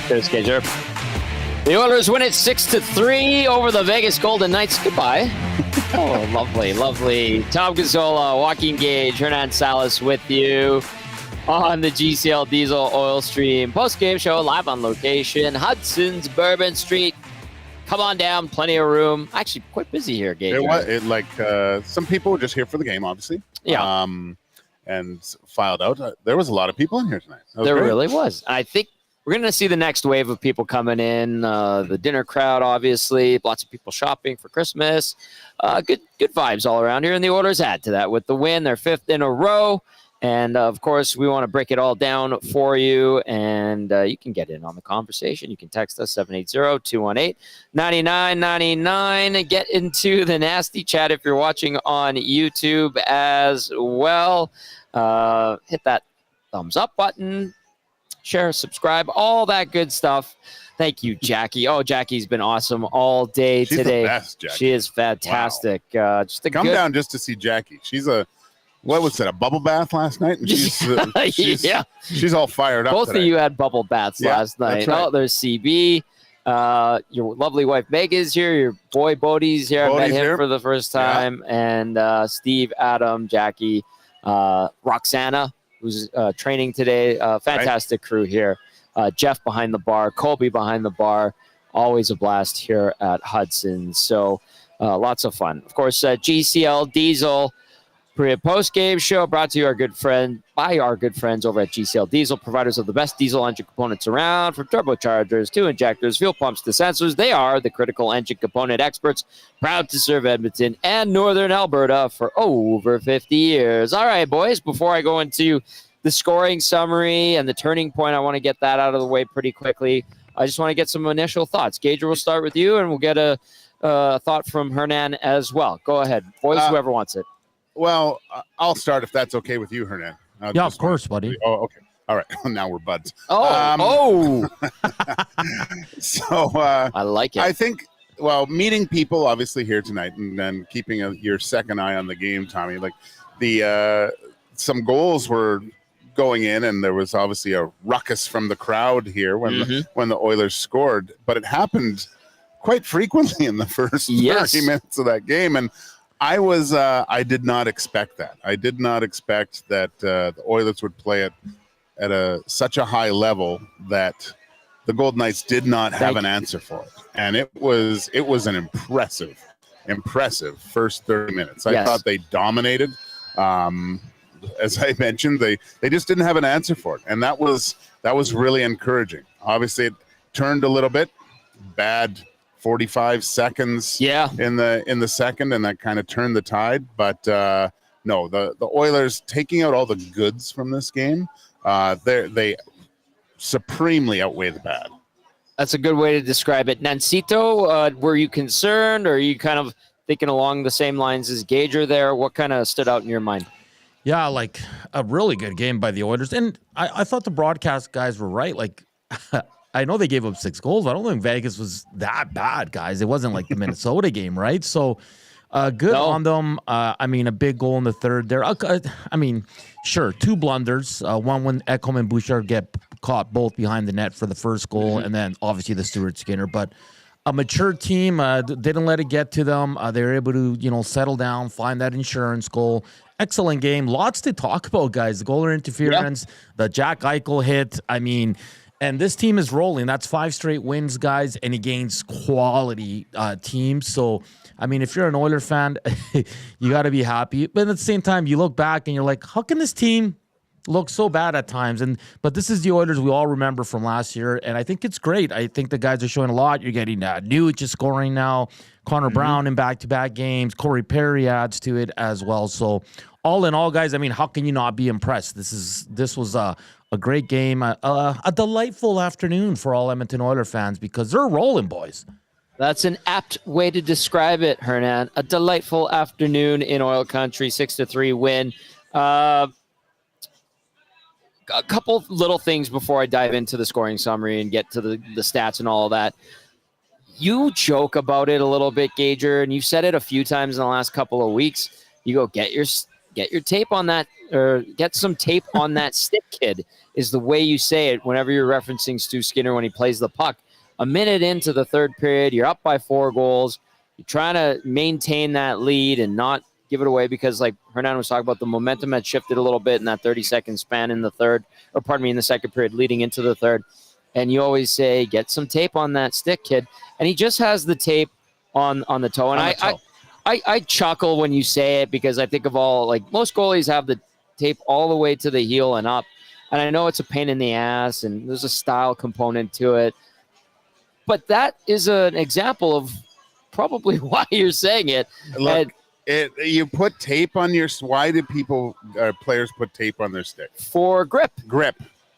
There's Gage. The Oilers win it 6-3 over the Vegas Golden Knights. Goodbye. Oh, lovely. Tom Gazzola, Joaquin, Gage, Hernan, Salas with you on the GCL Diesel Oil Stream post-game show, live on location, Hudson's Bourbon Street. Come on down, plenty of room. Actually, quite busy here, Gage. Some people were just here for the game, obviously. Yeah. And filed out. There was a lot of people in here tonight. There really was. I think we're going to see the next wave of people coming in. The dinner crowd, obviously. Lots of people shopping for Christmas. Good vibes all around here. And the Oilers add to that with the win. They're 5th in a row. And, of course, we want to break it all down for you. And you can get in on the conversation. You can text us 780-218-9999. Get into the nasty chat if you're watching on YouTube as well. Hit that thumbs up button. Share, subscribe, all that good stuff. Thank you, Jackie. Oh, Jackie's been awesome all day today. The best, Jackie. She is fantastic. Wow. Come down just to see Jackie. She's a bubble bath last night? And she's all fired up. Both today. of you had bubble baths last night. Right. Oh, there's CB. Your lovely wife Meg is here. Your boy Bodie's here. I met him for the first time. Yeah. And Steve, Adam, Jackie, Roxana, who's training today. Fantastic crew here. Jeff behind the bar, Colby behind the bar. Always a blast here at Hudson. So lots of fun. Of course, GCL Diesel post-game show brought to you by our good friends over at GCL Diesel, providers of the best diesel engine components around, from turbochargers to injectors, fuel pumps to sensors. They are the critical engine component experts, proud to serve Edmonton and Northern Alberta for over 50 years. All right, boys, before I go into the scoring summary and the turning point, I want to get that out of the way pretty quickly. I just want to get some initial thoughts. Gage, we'll start with you, and we'll get a thought from Hernan as well. Go ahead, boys, whoever wants it. Well, I'll start if that's okay with you, Hernan. Yeah, of course, buddy. Oh, okay. All right. Now we're buds. So I like it. I think, meeting people obviously here tonight, and then keeping your second eye on the game, Tommy. Like some goals were going in, and there was obviously a ruckus from the crowd here when the Oilers scored. But it happened quite frequently in the first 30 minutes of that game, and I did not expect that. I did not expect that the Oilers would play it at such a high level that the Golden Knights did not have an answer for it. And it was an impressive first 30 minutes. I thought they dominated. As I mentioned, they just didn't have an answer for it. And that was really encouraging. Obviously, it turned a little bit bad. 45 seconds in the second, and that kind of turned the tide. But no, the Oilers, taking out all the goods from this game, they supremely outweigh the bad. That's a good way to describe it. Nancito, were you concerned, or are you kind of thinking along the same lines as Gager there? What kind of stood out in your mind? Yeah, like a really good game by the Oilers. And I thought the broadcast guys were right. Like, I know they gave up 6 goals. I don't think Vegas was that bad, guys. It wasn't like the Minnesota game, right? So good on them. I mean, a big goal in the third there. I mean, sure, 2 blunders. One when Ekholm and Bouchard get caught both behind the net for the first goal, and then obviously the Stuart Skinner. But a mature team didn't let it get to them. They were able to, settle down, find that insurance goal. Excellent game. Lots to talk about, guys. The goal interference, the Jack Eichel hit. I mean, and this team is rolling. That's 5 straight wins, guys, and against quality teams. So, I mean, if you're an Oilers fan, you got to be happy. But at the same time, you look back and you're like, how can this team look so bad at times? But this is the Oilers we all remember from last year, and I think it's great. I think the guys are showing a lot. You're getting Nuge is scoring now. Connor Brown in back-to-back games. Corey Perry adds to it as well. So, all in all, guys, I mean, how can you not be impressed? This was a great game, a delightful afternoon for all Edmonton Oilers fans because they're rolling, boys. That's an apt way to describe it, Hernan. A delightful afternoon in Oil Country, 6-3 win. A couple little things before I dive into the scoring summary and get to the stats and all of that. You joke about it a little bit, Gager, and you've said it a few times in the last couple of weeks. You go, get get your tape on that, or get some tape on that stick, kid, is the way you say it whenever you're referencing Stu Skinner when he plays the puck. A minute into the third period, you're up by 4 goals. You're trying to maintain that lead and not give it away because, like Hernan was talking about, the momentum had shifted a little bit in that 30-second span in the in the second period leading into the third. And you always say, get some tape on that stick, kid. And he just has the tape on the toe. And I chuckle when you say it because I think of most goalies have the tape all the way to the heel and up. And I know it's a pain in the ass and there's a style component to it. But that is an example of probably why you're saying it. Look, you put tape on your. Why do players put tape on their stick? For grip. Grip.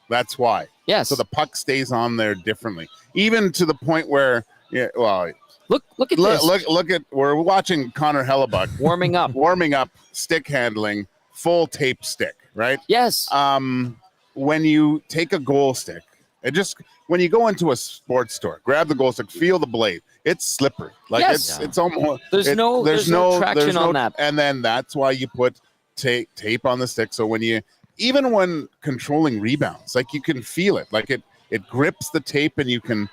That's why. Yes. So the puck stays on there differently, even to the point where, look at this. Look at. We're watching Connor Hellebuck warming up, stick handling, full tape stick, right? Yes. When you take a goal stick, when you go into a sports store, grab the goal stick, feel the blade. It's slippery. It's almost there's no traction on that. And then that's why you put tape on the stick. So when controlling rebounds, you can feel it. It grips the tape and you can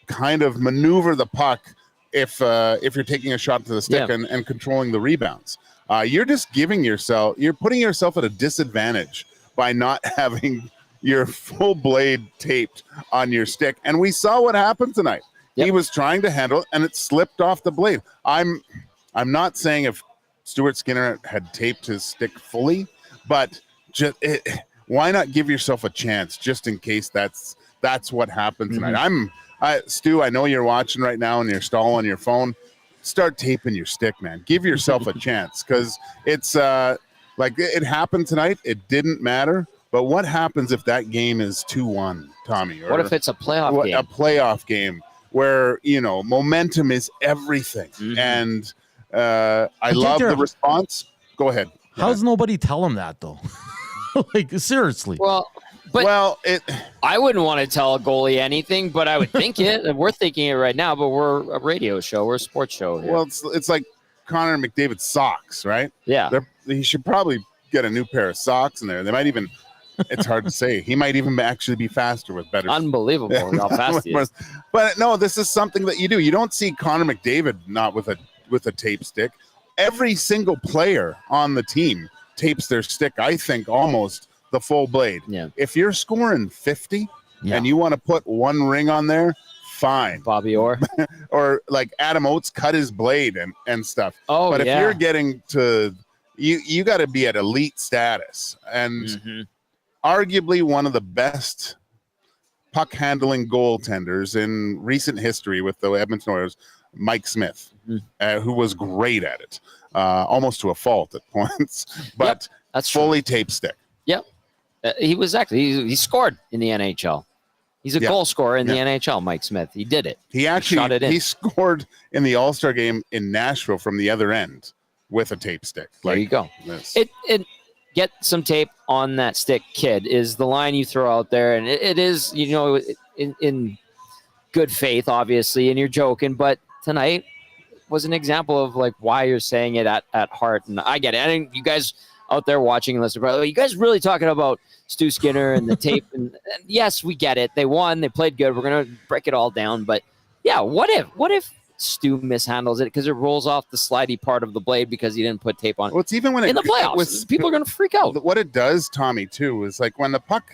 kind of maneuver the puck if you're taking a shot to the stick and controlling the rebounds. You're putting yourself at a disadvantage by not having your full blade taped on your stick. And we saw what happened tonight. Yep. He was trying to handle it and it slipped off the blade. I'm not saying if Stuart Skinner had taped his stick fully, but why not give yourself a chance just in case that's what happened tonight. Stu, I know you're watching right now and you're stalling your phone. Start taping your stick, man. Give yourself a chance because it's it happened tonight. It didn't matter. But what happens if that game is 2-1, Tommy? What if it's a playoff game? A playoff game where, momentum is everything. Mm-hmm. And I love the response. Go ahead. How's nobody tell him that, though? Seriously. I wouldn't want to tell a goalie anything, but I would think it. We're thinking it right now, but we're a radio show. We're a sports show here. Well, it's like Connor McDavid's socks, right? Yeah. He should probably get a new pair of socks in there. They might even... It's hard to say. He might even actually be faster with better. Unbelievable how fast he is. But no, this is something that you do. You don't see Connor McDavid not with a tape stick. Every single player on the team tapes their stick. I think almost the full blade. Yeah. If you're scoring 50 and you want to put one ring on there, fine. Bobby Orr or like Adam Oates cut his blade and stuff. Oh, but if you're getting to you got to be at elite status and. Arguably one of the best puck handling goaltenders in recent history with the Edmonton Oilers, Mike Smith, who was great at it, almost to a fault at points, but that's fully tape stick. Yep. He was he scored in the NHL. He's a goal scorer in the NHL, Mike Smith. He did it. He scored in the All-Star game in Nashville from the other end with a tape stick. There you go. Get some tape on that stick, kid, is the line you throw out there. And it is, in good faith, obviously, and you're joking. But tonight was an example of why you're saying it at heart. And I get it. I think you guys out there watching and listening, are you guys really talking about Stu Skinner and the tape? And yes, we get it. They won. They played good. We're going to break it all down. But, yeah, what if Stu mishandles it because it rolls off the slidey part of the blade because he didn't put tape on it. Well, it's even when in the playoffs, people are going to freak out. What it does, Tommy, too, is when the puck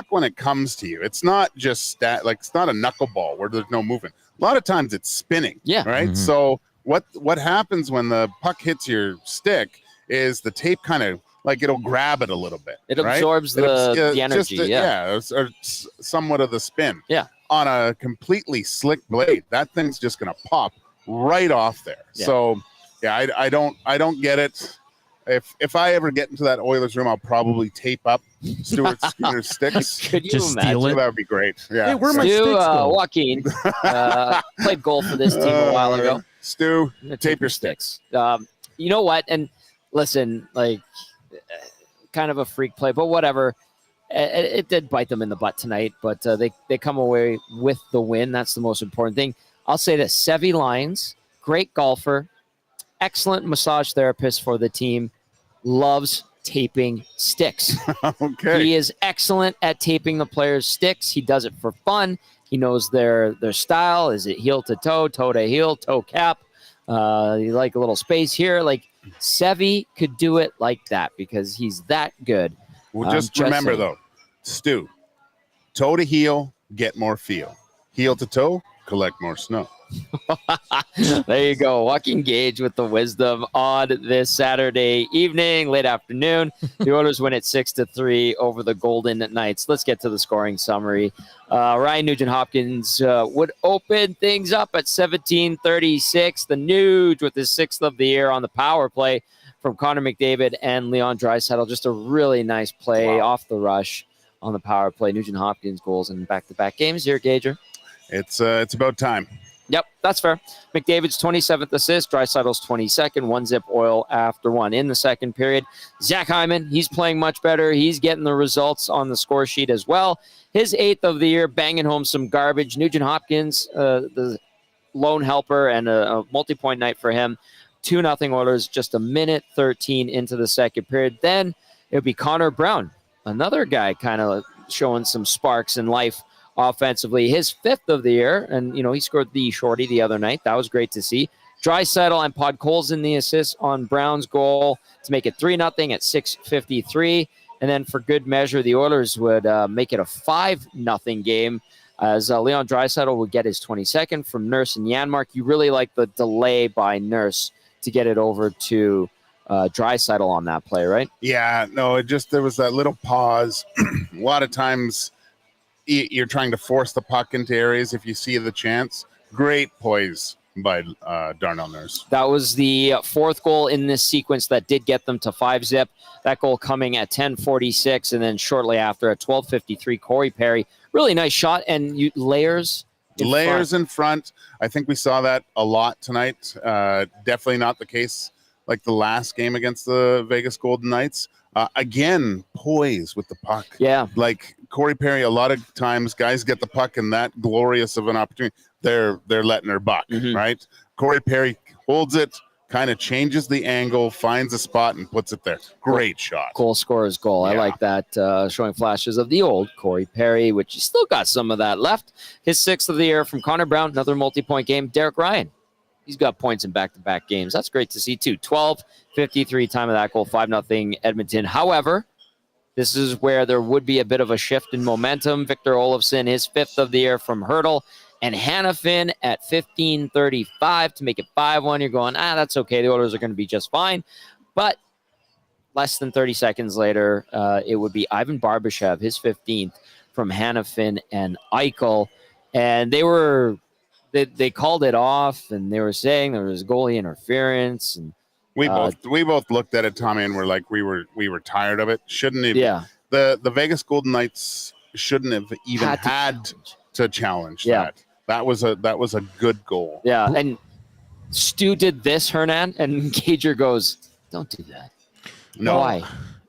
when it comes to you, it's not just it's not a knuckleball where there's no movement. A lot of times it's spinning. Yeah. Right. Mm-hmm. So what happens when the puck hits your stick is the tape kind of it'll grab it a little bit. It absorbs the energy. Or somewhat of the spin. Yeah. On a completely slick blade, that thing's just going to pop right off there. Yeah. So, I don't get it. If I ever get into that Oilers room, I'll probably tape up Stuart Skinner's sticks. Could you just imagine? steal it? That would be great. Yeah. Hey, where are my sticks go? Joaquin played goal for this team a while ago. Stu, tape your sticks. You know what? And listen, kind of a freak play, but whatever. It did bite them in the butt tonight, but they come away with the win. That's the most important thing. I'll say that Sevi Lyons, great golfer, excellent massage therapist for the team, loves taping sticks. Okay. He is excellent at taping the players' sticks. He does it for fun. He knows their style. Is it heel to toe to heel, toe cap? You like a little space here. Like Sevy could do it like that because he's that good. Well, just remember, though, Stu, toe to heel, get more feel. Heel to toe, collect more snow. There you go. Joaquin Gage with the wisdom on this Saturday evening, late afternoon. The Oilers win it 6-3 over the Golden Knights. Let's get to the scoring summary. Ryan Nugent-Hopkins would open things up at 17:36. The Nuge with his 6th of the year on the power play from Connor McDavid and Leon Draisaitl. Just a really nice play off the rush on the power play. Nugent-Hopkins goals in back-to-back games here, Gager. It's about time. Yep, that's fair. McDavid's 27th assist, Draisaitl's 22nd, 1-zip Oil after 1 in the second period. Zach Hyman, he's playing much better. He's getting the results on the score sheet as well. His 8th of the year, banging home some garbage. Nugent-Hopkins, the lone helper, and a multi-point night for him. 2-0 Oilers, just a minute 13 into the second period. Then it would be Connor Brown, another guy kind of showing some sparks in life offensively. His 5th of the year, and he scored the shorty the other night. That was great to see. Draisaitl and Podkolzin the assist on Brown's goal to make it 3-0 at 6:53. And then for good measure, the Oilers would make it a 5-0 game as Leon Draisaitl would get his 22nd from Nurse and Janmark. You really like the delay by Nurse to get it over to Draisaitl on that play, right? Yeah, no, there was that little pause. A lot of times you're trying to force the puck into areas if you see the chance. Great poise by Darnell Nurse. That was the 4th goal in this sequence that did get them to 5-zip. That goal coming at 10:46, and then shortly after at 12:53, Corey Perry. Really nice shot, and layers in front. I think we saw that a lot tonight. Definitely not the case like the last game against the Vegas Golden Knights. Again, poise with the puck. Yeah. Like Corey Perry, a lot of times guys get the puck in that glorious of an opportunity. They're letting her buck, right? Corey Perry holds it, kind of changes the angle, finds a spot, and puts it there. Great shot. Goal scorer's goal. Yeah. I like that, showing flashes of the old Corey Perry, which he still got some of that left. His 6th of the year from Connor Brown, another multi-point game. Derek Ryan. He's got points in back-to-back games. That's great to see, too. 12:53 time of that goal, 5-0 Edmonton. However, this is where there would be a bit of a shift in momentum. Victor Olofsson, his 5th of the year from Hertl, and Hannafin at 15:35 to make it 5-1. You're going, that's okay. The Oilers are going to be just fine. But less than 30 seconds later, it would be Ivan Barbashev, his 15th, from Hannafin and Eichel. And they called it off, and they were saying there was goalie interference. And we both looked at it, Tommy, and we're like, we were tired of it. Shouldn't have. Yeah. The Vegas Golden Knights shouldn't have even had to challenge that. That was a good goal. Yeah, and Stu did this, Hernan, and Gager goes, "Don't do that." No. Why?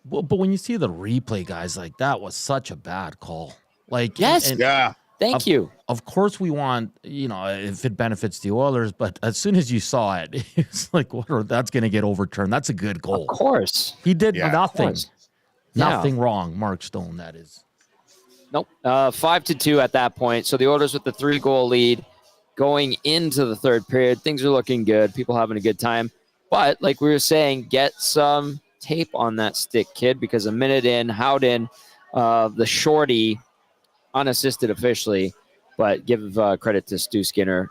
Well, but when you see the replay, guys, like that was such a bad call. Like, yes, yeah. Thank you. Of course, we want, if it benefits the Oilers, but as soon as you saw it, it's like, that's going to get overturned. That's a good goal. Of course. He did nothing. Nothing Yeah. wrong, Mark Stone, that is. Nope. 5-2 at that point. So the Oilers with the 3-goal lead going into the third period. Things are looking good. People having a good time. But like we were saying, get some tape on that stick, kid, because a minute in, Howden, the shorty, unassisted officially, but give credit to Stu Skinner,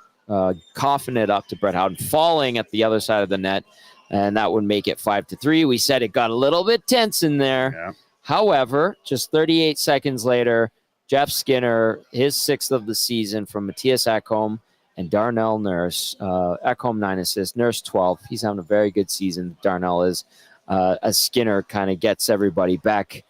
coughing it up to Brett Howden, falling at the other side of the net, and that would make it 5-3. We said it got a little bit tense in there. Yeah. However, just 38 seconds later, Jeff Skinner, his 6th of the season from Matias Ekholm and Darnell Nurse. Ekholm 9 assists, Nurse 12. He's having a very good season, Darnell is, as Skinner kind of gets everybody back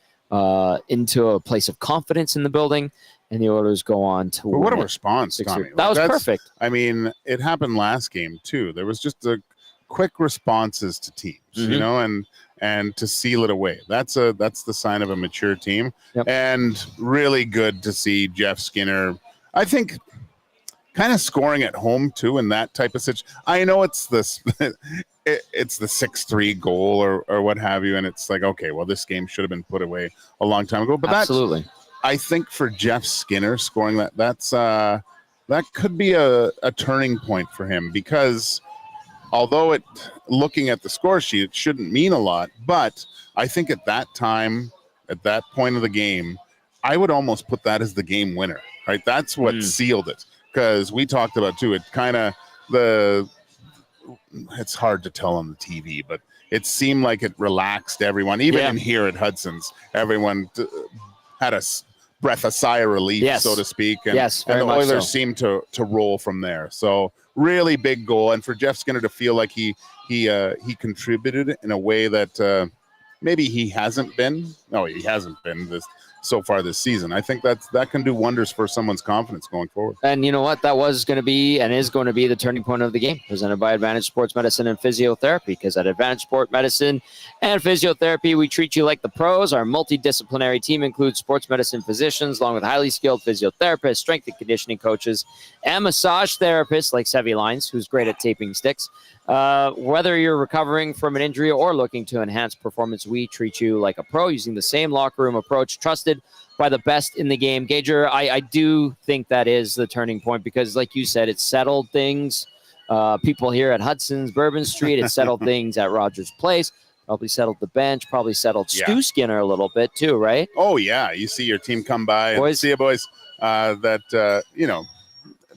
into a place of confidence in the building, and the Oilers go on to win. What a response, Tommy. That was perfect. I mean, it happened last game, too. There was just a quick responses to teams, and to seal it away. That's the sign of a mature team. Yep. And really good to see Jeff Skinner, I think, kind of scoring at home, too, in that type of situation. I know it's this... it's the 6-3 goal or what have you, and it's like, okay, well, this game should have been put away a long time ago. But absolutely, I think for Jeff Skinner scoring that could be a turning point for him, because although looking at the score sheet, it shouldn't mean a lot, but I think at that time, at that point of the game, I would almost put that as the game winner, right? That's what sealed it, because we talked about too. It kind of it's hard to tell on the TV, but it seemed like it relaxed everyone. Even in here at Hudson's, everyone had a breath, a sigh of relief, so to speak. And, and the Oilers seemed to roll from there. So really big goal. And for Jeff Skinner to feel like he contributed in a way that maybe he hasn't been. No, he hasn't been so far this season. I think that can do wonders for someone's confidence going forward. And you know what? That was going to be and is going to be the turning point of the game, presented by Advantage Sports Medicine and Physiotherapy, because at Advantage Sport Medicine and Physiotherapy, we treat you like the pros. Our multidisciplinary team includes sports medicine physicians, along with highly skilled physiotherapists, strength and conditioning coaches, and massage therapists like Sevi Lines, who's great at taping sticks. Whether you're recovering from an injury or looking to enhance performance, we treat you like a pro using the same locker room approach, trusted by the best in the game. Gager, I do think that is the turning point, because like you said, it settled things. People here at Hudson's, Bourbon Street, it settled things at Rogers Place, probably settled the bench, probably settled Stu Skinner a little bit too, right? Oh, yeah. You see your team come by and see you boys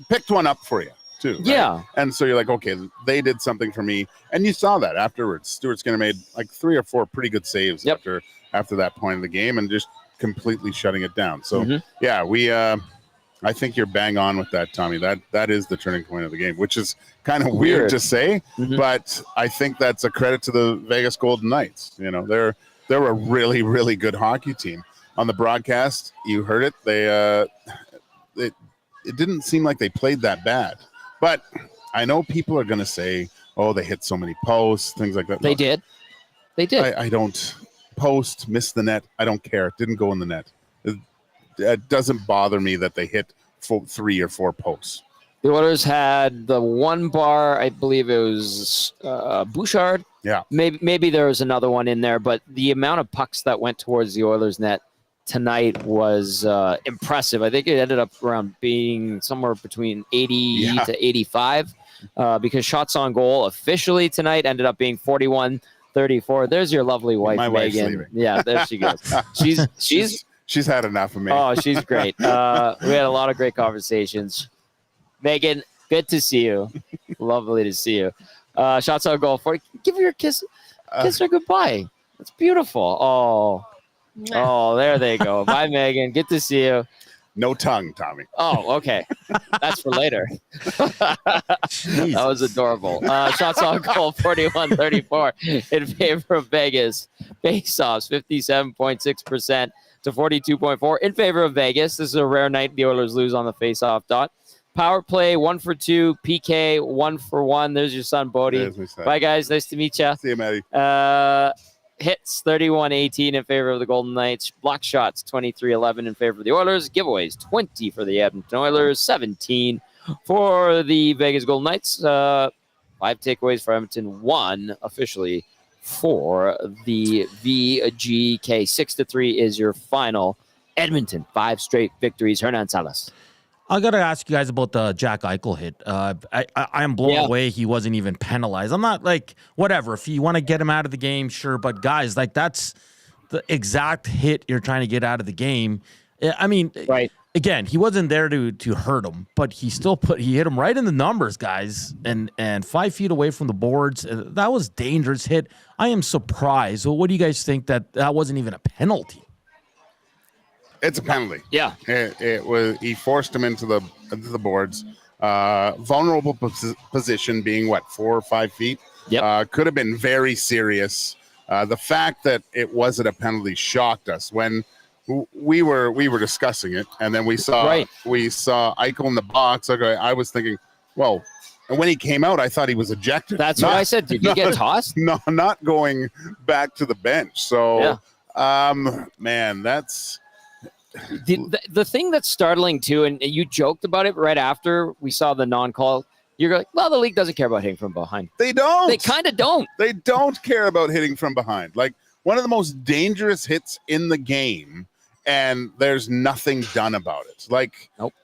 picked one up for you too. Right? Yeah. And so you're like, okay, they did something for me. And you saw that afterwards. Stuart Skinner made like 3 or 4 pretty good saves after that point of the game, and just completely shutting it down. So I think you're bang on with that, Tommy. That is the turning point of the game, which is kind of weird to say, but I think that's a credit to the Vegas Golden Knights. You know, they're a really, really good hockey team. On the broadcast, you heard it. It didn't seem like they played that bad, but I know people are going to say, "Oh, they hit so many posts, things like that." They did. I don't post, miss the net. I don't care. It didn't go in the net. It doesn't bother me that they hit 3 or 4 posts. The Oilers had the one bar, I believe it was Bouchard. Yeah. Maybe there was another one in there, but the amount of pucks that went towards the Oilers net tonight was impressive. I think it ended up around being somewhere between 80 to 85 because shots on goal officially tonight ended up being 41-34. There's your lovely wife, Megan. Yeah, there she goes. She's had enough of me. Oh, she's great. We had a lot of great conversations. Megan, good to see you. Lovely to see you. Shots on goal for you. Give her a kiss. Kiss her goodbye. That's beautiful. Oh, there they go. Bye, Megan. Good to see you. No tongue, Tommy. Oh, okay. That's for later. That was adorable. Shots on goal, 41-34 in favor of Vegas. Face-offs, 57.6% to 42.4 in favor of Vegas. This is a rare night the Oilers lose on the face-off dot. Power play, 1 for 2. PK, 1 for 1. There's your son, Bodie. Bye, guys. Nice to meet you. See you, Matty. Hits, 31-18 in favor of the Golden Knights. Block shots, 23-11 in favor of the Oilers. Giveaways, 20 for the Edmonton Oilers, 17 for the Vegas Golden Knights. 5 takeaways for Edmonton, 1 officially for the VGK. 6-3 is your final. Edmonton, 5 straight victories. Hernan, Salas. I got to ask you guys about the Jack Eichel hit. I am blown away he wasn't even penalized. I'm not like, whatever. If you want to get him out of the game, sure. But guys, like that's the exact hit you're trying to get out of the game. I mean, again, he wasn't there to hurt him, but he hit him right in the numbers, guys, and 5 feet away from the boards. That was dangerous hit. I am surprised. Well, what do you guys think that wasn't even a penalty? It's a penalty. Yeah. It was. He forced him into the boards. Vulnerable position being 4 or 5 feet. Yep. Could have been very serious. The fact that it wasn't a penalty shocked us when we were discussing it, and then we saw Eichel in the box. Okay, I was thinking, well, and when he came out, I thought he was ejected. That's what I said. Did he get tossed? No, not going back to the bench. So, man, that's. The thing that's startling too, and you joked about it right after we saw the non-call, You're like, well, the league doesn't care about hitting from behind. They don't. They kind of don't. They don't care about hitting from behind. Like, one of the most dangerous hits in the game, and there's nothing done about it. Like, nope.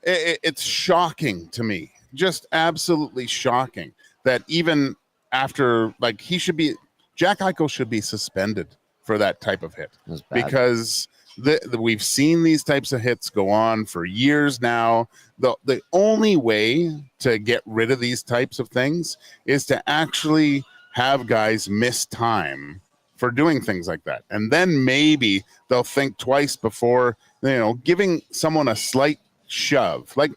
It's shocking to me, just absolutely shocking that even after, like, Jack Eichel should be suspended for that type of hit, because we've seen these types of hits go on for years now. The only way to get rid of these types of things is to actually have guys miss time for doing things like that. And then maybe they'll think twice before, giving someone a slight shove. Like,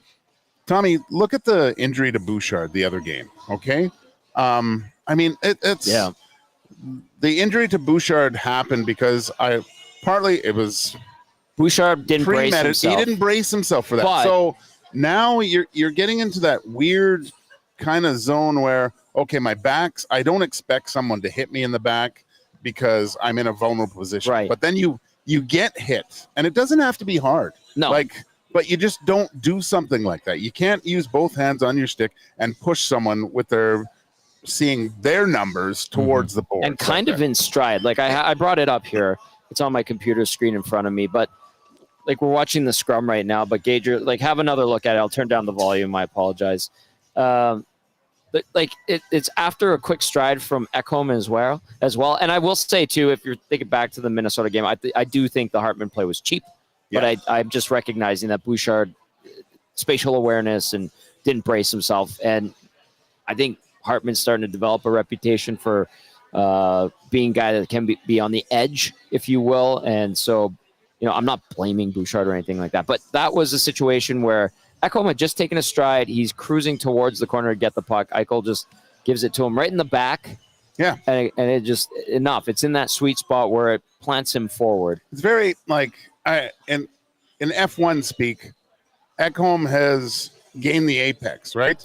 Tommy, look at the injury to Bouchard the other game, okay? The injury to Bouchard happened because it was Bouchard didn't brace himself. He didn't brace himself for that. But, so now you're getting into that weird kind of zone where, okay, my backs, I don't expect someone to hit me in the back because I'm in a vulnerable position. Right. But then you get hit, and it doesn't have to be hard. No. But you just don't do something like that. You can't use both hands on your stick and push someone with seeing their numbers towards the board. And kind of in stride. Like, I brought it up here. It's on my computer screen in front of me. But, like, we're watching the scrum right now. But, Gage, like, have another look at it. I'll turn down the volume. I apologize. It's after a quick stride from Ekholm as well. And I will say, too, if you're thinking back to the Minnesota game, I do think the Hartman play was cheap. Yeah. But I'm just recognizing that Bouchard, spatial awareness, and didn't brace himself. And I think Hartman's starting to develop a reputation for being a guy that can be on the edge, if you will. And so, I'm not blaming Bouchard or anything like that. But that was a situation where Ekholm had just taken a stride. He's cruising towards the corner to get the puck. Eichel just gives it to him right in the back. Yeah. And it just enough. It's in that sweet spot where it plants him forward. It's very, like, in F1 speak, Ekholm has gained the apex, right?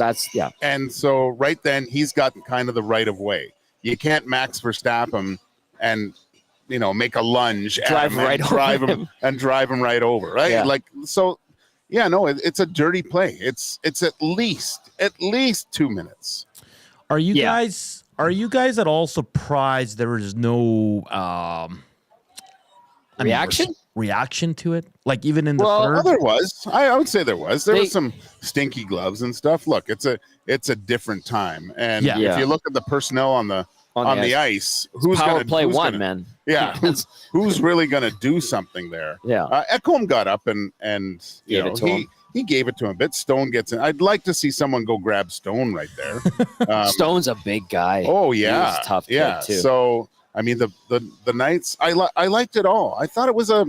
And so right then he's got kind of the right of way. You can't Max Verstappen and make a lunge, drive him right over, right? Yeah. Like, so, yeah, no, it's a dirty play. It's at least 2 minutes. Are you guys at all surprised there is no reaction to it? Like, even in the third? Well, there was. I would say there was. There was some stinky gloves and stuff. Look, it's a different time. And if you look at the personnel on the ice, who's going to play man? Yeah, who's really going to do something there? Yeah. Ekholm got up and he gave it to him. But Stone gets in. I'd like to see someone go grab Stone right there. Stone's a big guy. Oh yeah, he's a tough kid too. So I mean, the Knights, I liked it all. I thought it was a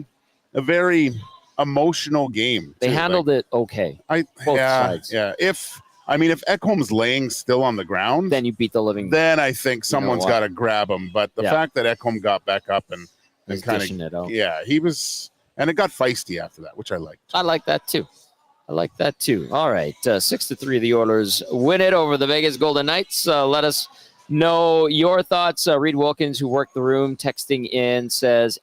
very emotional game. They handled it okay. Both sides. Yeah. If Ekholm's laying still on the ground, then you beat the living. Then I think someone's got to grab him. But the fact that Ekholm got back up and kind of, he was, and it got feisty after that, which I liked. I like that too. All right, 6-3, the Oilers win it over the Vegas Golden Knights. Let us know your thoughts. Reed Wilkins, who worked the room, texting in, says,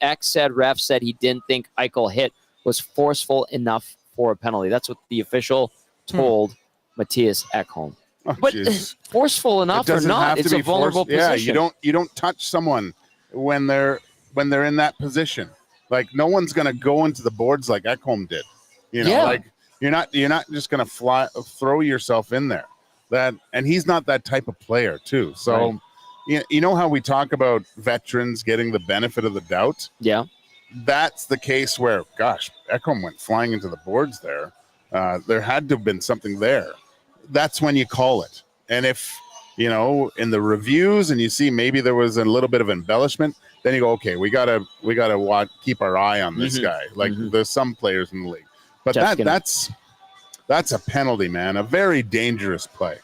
ref said he didn't think Eichel hit was forceful enough for a penalty. That's what the official told Matias Ekholm. Oh, but forceful enough or not, it's a vulnerable position. Yeah, you don't touch someone when they're in that position. Like, no one's going to go into the boards like Ekholm did. Like, you're not just going to throw yourself in there. And he's not that type of player too. So, you know how we talk about veterans getting the benefit of the doubt? Yeah. That's the case where, gosh, Ekholm went flying into the boards there. There had to have been something there. That's when you call it. And if, in the reviews and you see maybe there was a little bit of embellishment, then you go, okay, we gotta keep our eye on this guy. Like, there's some players in the league. But that's a penalty, man. A very dangerous play.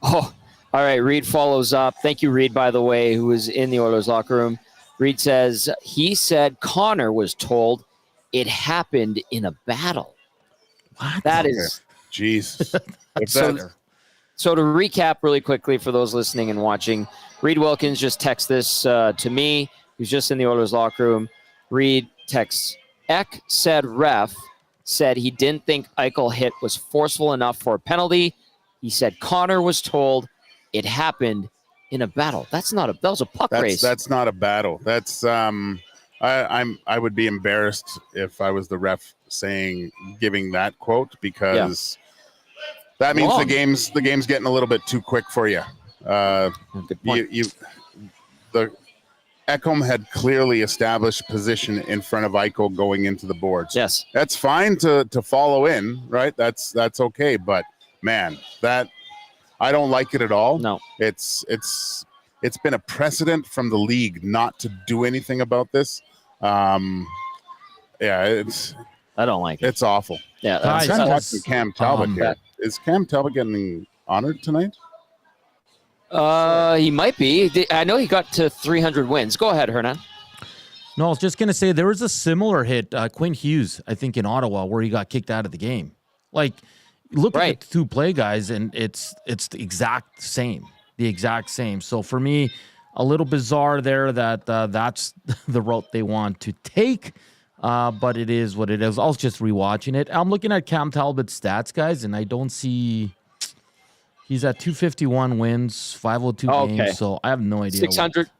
Oh, all right. Reed follows up. Thank you, Reed, by the way, who was in the Oilers locker room. Reed says, he said Connor was told it happened in a battle. What? That is... Jeez. So to recap really quickly for those listening and watching, Reed Wilkins just texted this to me. He was just in the Oilers locker room. Reed texts, said ref said he didn't think Eichel hit was forceful enough for a penalty. He said Connor was told it happened in a battle. That was a puck race. That's not a battle. That's I would be embarrassed if I was the ref giving that quote, because that means the game's getting a little bit too quick for you. Good point. The Ekholm had clearly established position in front of Eichel going into the boards. Yes, that's fine to follow in, right? That's okay. But man, that I don't like it at all. No, it's been a precedent from the league not to do anything about this. I don't like it. It's awful. Yeah, I'm kind of watching Cam Talbot here. Is Cam Talbot getting honored tonight? He might be. I know he got to 300 wins. Go ahead, Hernan. No, I was just gonna say there was a similar hit, Quinn Hughes, I think in Ottawa, where he got kicked out of the game. Like, look at the two play guys, and it's the exact same. So for me, a little bizarre there that that's the route they want to take. But it is what it is. I was just rewatching it. I'm looking at Cam Talbot's stats, guys, and I don't see. He's at 251 wins, 502 games, so I have no idea. 600,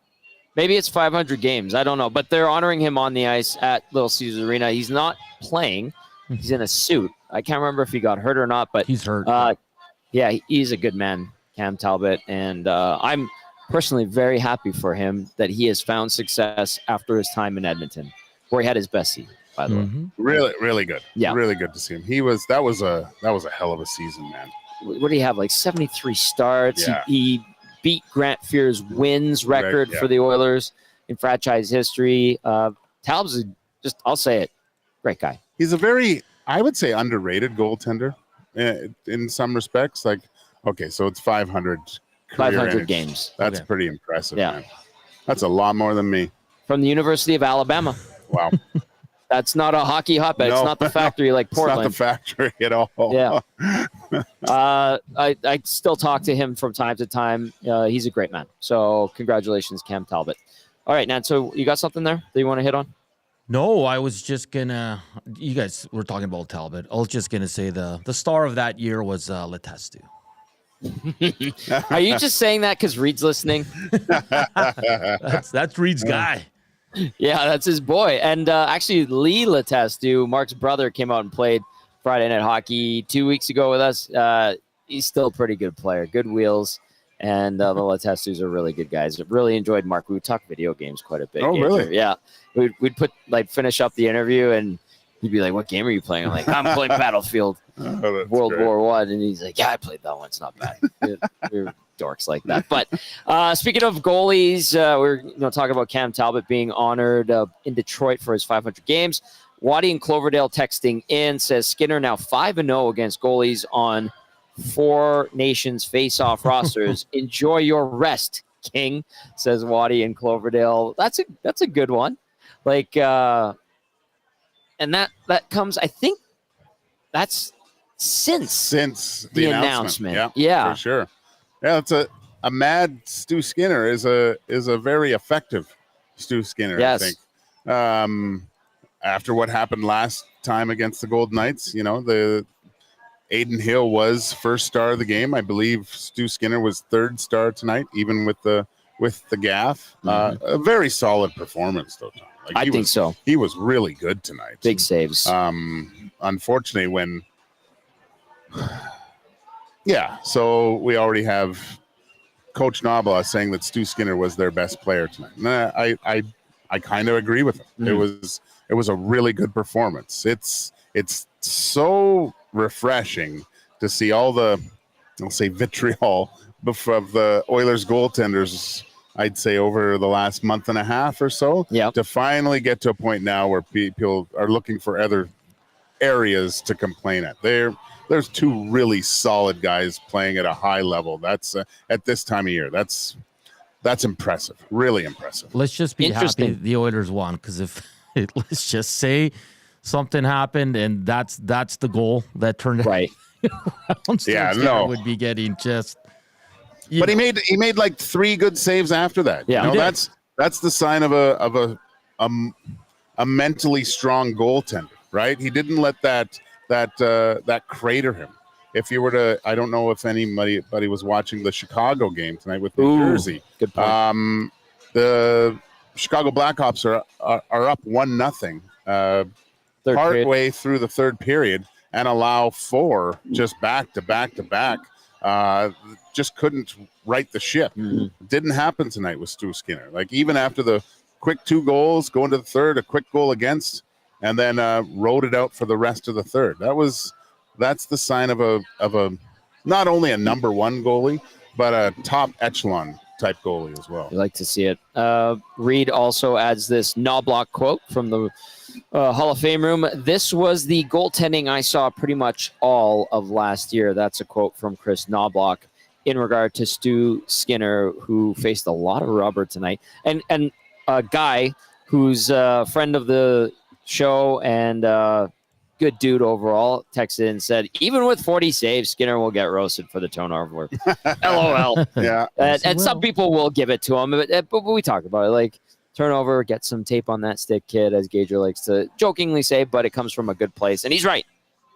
maybe it's 500 games. I don't know, but they're honoring him on the ice at Little Caesars Arena. He's not playing. He's in a suit. I can't remember if he got hurt or not, but he's hurt. Yeah, he's a good man, Cam Talbot, and I'm personally very happy for him that he has found success after his time in Edmonton, where he had his best season, by the way. Really, really good. Yeah, really good to see him. That was a hell of a season, man. What do you have? Like 73 starts. Yeah. He beat Grant Fear's wins record for the Oilers in franchise history. Talbot's I'll say it, great guy. He's a very, I would say, underrated goaltender in some respects. Like, okay, so it's 500 games. That's pretty impressive, yeah. Man. That's a lot more than me. From the University of Alabama. Wow. That's not a hockey hotbed. No. It's not the factory like Portland. It's not the factory at all. Yeah. I still talk to him from time to time. He's a great man. So congratulations, Cam Talbot. All right, Nan, so you got something there that you want to hit on? No, I was just gonna. You guys were talking about Talbot. I was just gonna say the star of that year was Letestu. Are you just saying that because Reed's listening? That's Reed's guy. Yeah, that's his boy. And actually, Lee Letestu, Mark's brother, came out and played Friday Night Hockey 2 weeks ago with us. He's still a pretty good player, good wheels. And the Letestus are really good guys. I really enjoyed Mark. We would talk video games quite a bit. Oh, really? Yeah. We'd finish up the interview, and he'd be like, "What game are you playing?" I'm like, "I'm playing Battlefield World War I." And he's like, "Yeah, I played that one. It's not bad." We're dorks like that. But speaking of goalies, we're talking about Cam Talbot being honored in Detroit for his 500 games. Waddy and Cloverdale texting in says Skinner now 5-0 against goalies on 4 nations face-off rosters. Enjoy your rest, King, says Waddy and Cloverdale. That's a good one. Like, and that comes, I think that's since the announcement. Yeah, for sure. Yeah, it's a mad Stu Skinner is a very effective Stu Skinner. Yes. I think. After what happened last time against the Golden Knights, the Aiden Hill was first star of the game. I believe Stu Skinner was third star tonight, even with the gaff. A very solid performance, though, Tom. I think so. He was really good tonight. Big saves. Unfortunately, so we already have Coach Nobla saying that Stu Skinner was their best player tonight. And I kind of agree with him. It was a really good performance. It's so refreshing to see all the, I'll say, vitriol of the Oilers goaltenders, I'd say, over the last month and a half or so, to finally get to a point now where people are looking for other areas to complain at. There's 2 really solid guys playing at a high level. That's at this time of year. That's impressive. Really impressive. Let's just be happy the Oilers won, because let's just say something happened and that's the goal that turned right. around. Would be getting just. But he made like 3 good saves after that. Yeah, that's the sign of a mentally strong goaltender. right? He didn't let that crater him. If you were to, I don't know if anybody was watching the Chicago game tonight with New Jersey. Good point. The Chicago Blackhawks are up 1-0 partway through the third period and allow 4 just back to back to back. Just couldn't right the ship. Didn't happen tonight with Stu Skinner. Like, even after the quick 2 goals, going to the third, a quick goal against, and then rode it out for the rest of the third. That's the sign of a not only a number 1 goalie, but a top echelon type goalie as well. You like to see it. Reed also adds this Knobloch quote from the Hall of Fame room. This was the goaltending I saw pretty much all of last year. That's a quote from Chris Knobloch in regard to Stu Skinner, who faced a lot of rubber tonight. And a guy who's a friend of the show and good dude overall, texted and said, even with 40 saves, Skinner will get roasted for the turnover. LOL. Yeah. And some people will give it to him, but we talk about it. Like, turnover, get some tape on that stick, kid, as Gage likes to jokingly say, but it comes from a good place. And he's right.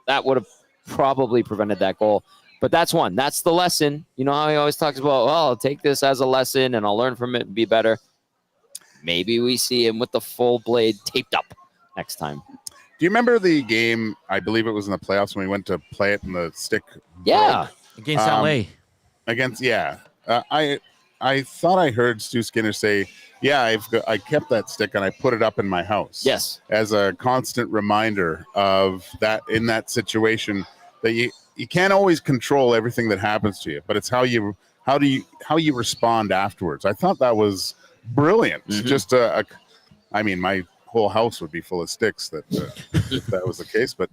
That would have probably prevented that goal. But that's one. That's the lesson. You know how he always talks about, well, I'll take this as a lesson and I'll learn from it and be better. Maybe we see him with the full blade taped up next time. Do you remember the game? I believe it was in the playoffs when we went to play it in the stick. Yeah. Against LA. I thought I heard Stu Skinner say, yeah, I kept that stick and I put it up in my house. Yes. As a constant reminder of that, in that situation, that you can't always control everything that happens to you, but it's how you respond afterwards. I thought that was brilliant. Just my whole house would be full of sticks if that was the case. But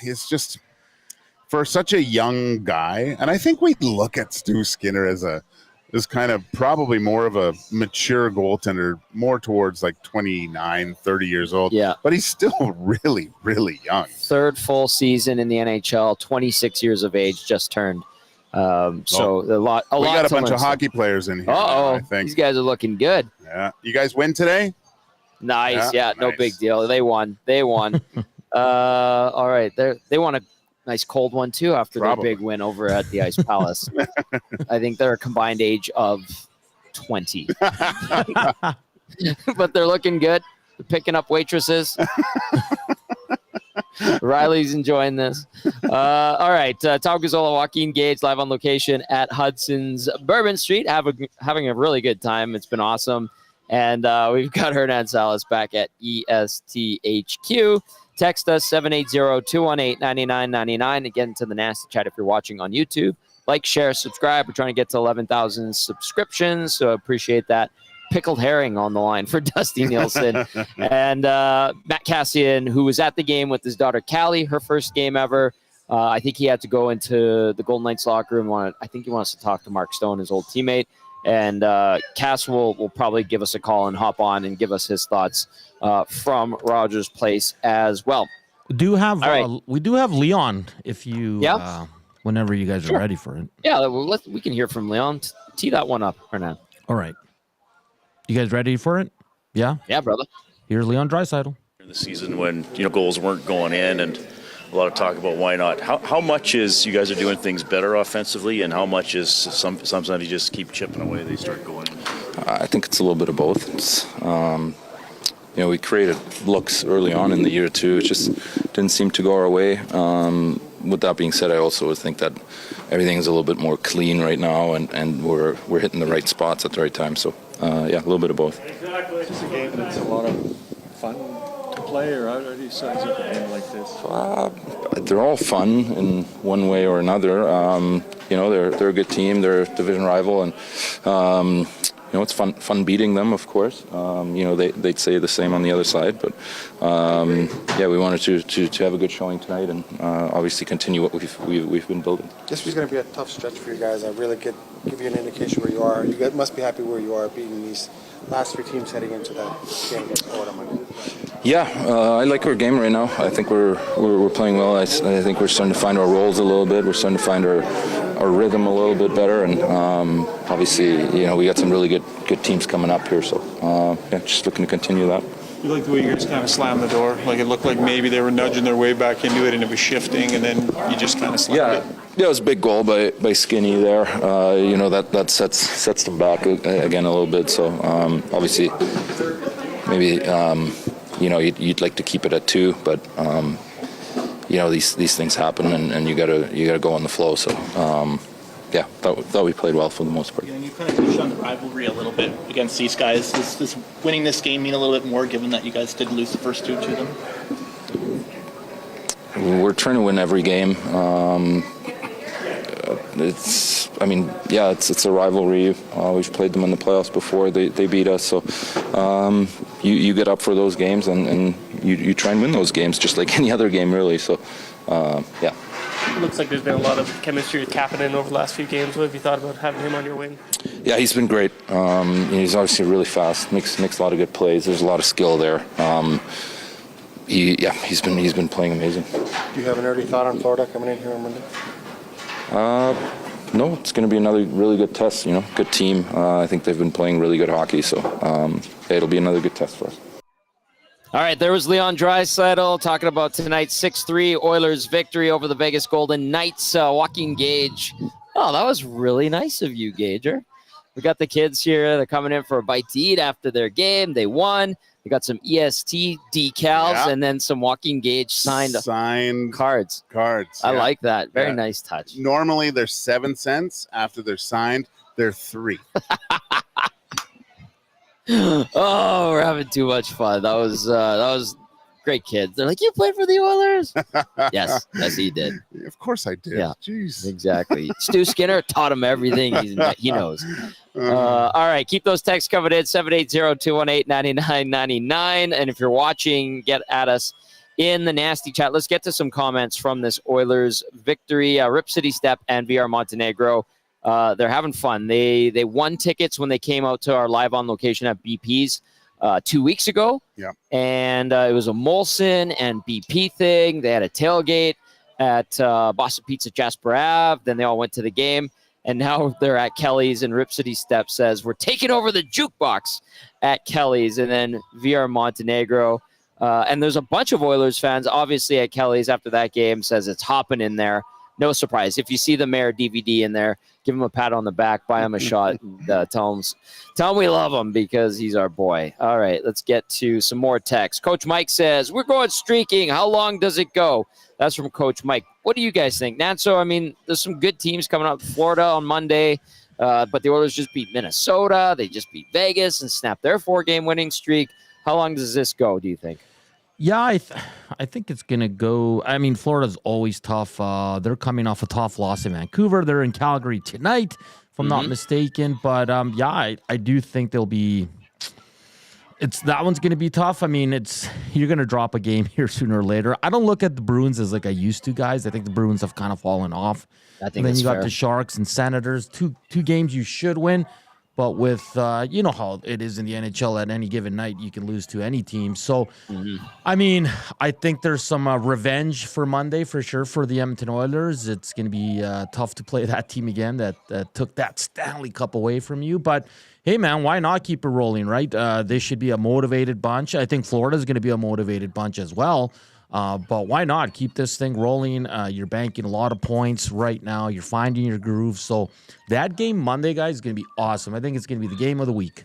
he's just, for such a young guy, and I think we look at Stu Skinner as kind of probably more of a mature goaltender, more towards like 29, 30 years old. Yeah. But he's still really, really young. Third full season in the NHL, 26 years of age, just turned. We got a bunch of hockey players in here. I think these guys are looking good. Yeah. You guys win today? Nice. Yeah, no big deal. They won. All right. They won a nice cold one too after their big win over at the Ice Palace. I think they're a combined age of 20. But they're looking good. They're picking up waitresses. Riley's enjoying this. All right. Tom Gazzola, Joaquin, Gage, live on location at Hudson's Bourbon Street. Having a really good time. It's been awesome. And we've got Hernan Salas back at ESTHQ. Text us 780-218-9999. Again, to the Nasty Chat if you're watching on YouTube. Like, share, subscribe. We're trying to get to 11,000 subscriptions, so appreciate that. Pickled herring on the line for Dusty Nielsen. And Matt Cassian, who was at the game with his daughter Callie, her first game ever. I think he had to go into the Golden Knights locker room. I think he wants to talk to Mark Stone, his old teammate. And Cass will probably give us a call and hop on and give us his thoughts from Rogers Place as well. We do have Leon if you whenever you guys are ready for it. Yeah, we can hear from Leon. Tee that one up, Hernan. All right. You guys ready for it? Yeah? Yeah, brother. Here's Leon Draisaitl. In the season when goals weren't going in and a lot of talk about why not. How much is you guys are doing things better offensively, and how much is sometimes you just keep chipping away, they start going? I think it's a little bit of both. It's, we created looks early on in the year too. It just didn't seem to go our way. With that being said, I also think that everything is a little bit more clean right now, and we're hitting the right spots at the right time. So a little bit of both. Exactly. It's a game that's a lot of fun to play, or how do you size up a game like this? They're all fun in one way or another. They're a good team. They're a division rival, and it's fun beating them, of course. They'd say the same on the other side, but we wanted to have a good showing tonight, and obviously continue what we've been building. This was going to be a tough stretch for you guys. I really give you an indication where you are. You guys must be happy where you are, beating these last three teams heading into that game against Florida Monday. Yeah, I like our game right now. I think we're playing well. I think we're starting to find our roles a little bit. We're starting to find our rhythm a little bit better, and obviously, we got some really good teams coming up here. So, just looking to continue that. You like the way you guys kind of slammed the door? Like it looked like maybe they were nudging their way back into it and it was shifting, and then you just kind of slammed it. Yeah, it was a big goal by Skinny there. That sets them back again a little bit. So obviously, maybe you'd like to keep it at 2, but these things happen, and you gotta go on the flow. So thought we played well for the most part. You kind of touched on the rivalry a little bit against these guys. Does winning this game mean a little bit more, given that you guys did lose the first 2 to them? We're trying to win every game. It's a rivalry. We've played them in the playoffs before. They beat us, so you get up for those games and you try and win those games just like any other game, really. So It looks like there's been a lot of chemistry with Kapanen over the last few games. What have you thought about having him on your wing? Yeah, he's been great. He's obviously really fast. Makes a lot of good plays. There's a lot of skill there. He's been playing amazing. Do you have an early thought on Florida coming in here on Monday? No, it's going to be another really good test. Good team. I think they've been playing really good hockey, so it'll be another good test for us. All right, there was Leon Draisaitl talking about tonight's 6-3 Oilers victory over the Vegas Golden Knights. Joaquin Gage. Oh, that was really nice of you, Gager. We got the kids here. They're coming in for a bite to eat after their game. They won. They got some EST decals and then some Joaquin Gage signed cards. I like that. Very nice touch. Normally they're 7 cents. After they're signed, they're 3. Oh, we're having too much fun. That was great kids. They're like, you played for the Oilers? Yes, he did. Of course I did. Yeah, jeez. Exactly. Stu Skinner taught him everything he knows. All right, keep those texts coming in, 780-218-9999. And if you're watching, get at us in the nasty chat. Let's get to some comments from this Oilers victory. Rip City Step and VR Montenegro. They're having fun. They won tickets when they came out to our live on location at BP's 2 weeks ago. Yeah. And it was a Molson and BP thing. They had a tailgate at Boston Pizza Jasper Ave. Then they all went to the game. And now they're at Kelly's, and Rip City Step says, we're taking over the jukebox at Kelly's. And then VR Montenegro. And there's a bunch of Oilers fans, obviously, at Kelly's after that game, says it's hopping in there. No surprise. If you see the Mayor DVD in there, give him a pat on the back, buy him a shot, and tell him we love him because he's our boy. All right, let's get to some more text. Coach Mike says, we're going streaking. How long does it go? That's from Coach Mike. What do you guys think? Nanso, I mean, there's some good teams coming up. Florida on Monday, but the Oilers just beat Minnesota. They just beat Vegas and snapped their 4-game winning streak. How long does this go, do you think? Yeah, I think it's going to go. I mean, Florida's always tough. They're coming off a tough loss in Vancouver. They're in Calgary tonight, if I'm not mistaken. But, I do think they'll be – that one's going to be tough. I mean, you're going to drop a game here sooner or later. I don't look at the Bruins as like I used to, guys. I think the Bruins have kind of fallen off. I think and then you got fair. the Sharks and Senators, two games you should win. But with, you know how it is in the NHL at any given night, you can lose to any team. So, I mean, I think there's some revenge for Monday for sure for the Edmonton Oilers. It's going to be tough to play that team again that took that Stanley Cup away from you. But, hey, man, why not keep it rolling, right? They should be a motivated bunch. I think Florida's going to be a motivated bunch as well. But why not keep this thing rolling? You're banking a lot of points right now. You're finding your groove. So that game Monday, guys, is going to be awesome. I think it's going to be the game of the week.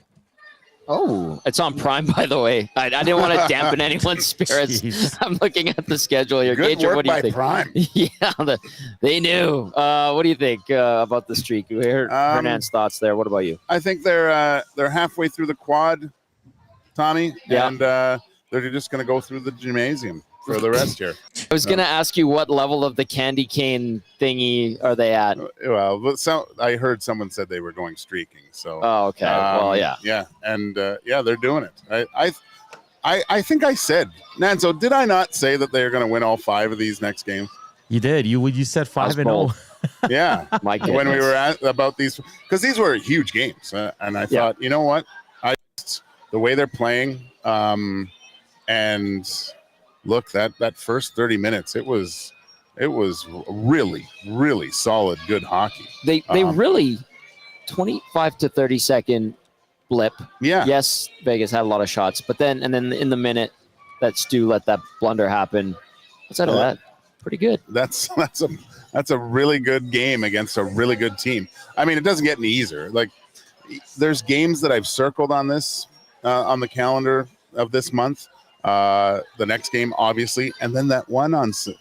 Oh, it's on Prime, by the way. I didn't want to dampen anyone's spirits. Jeez. I'm looking at the schedule here. Good Gage, work what do you by think? Prime. Yeah, they knew. What do you think about the streak? We heard Hernan's thoughts there. What about you? I think they're halfway through the quad, Tommy. Yeah. And they're just going to go through the gymnasium for the rest here. I was going to ask you what level of the candy cane thingy are they at? Well, but I heard someone said they were going streaking. So. Oh, okay. Well, yeah. Yeah, and they're doing it. I think I said, Nanso, did I not say that they're going to win all 5 of these next games? You did. You said 5-0. Yeah. My goodness. When we were about these, because these were huge games, and I thought, you know what, the way they're playing, and look, that first 30 minutes, it was really, really solid, good hockey. They really 25 to 30 second blip. Yeah. Yes, Vegas had a lot of shots, but then in the minute that Stu let that blunder happen, outside of that, pretty good. That's a really good game against a really good team. I mean, it doesn't get any easier. Like, there's games that I've circled on this on the calendar of this month. The next game, obviously, and then that one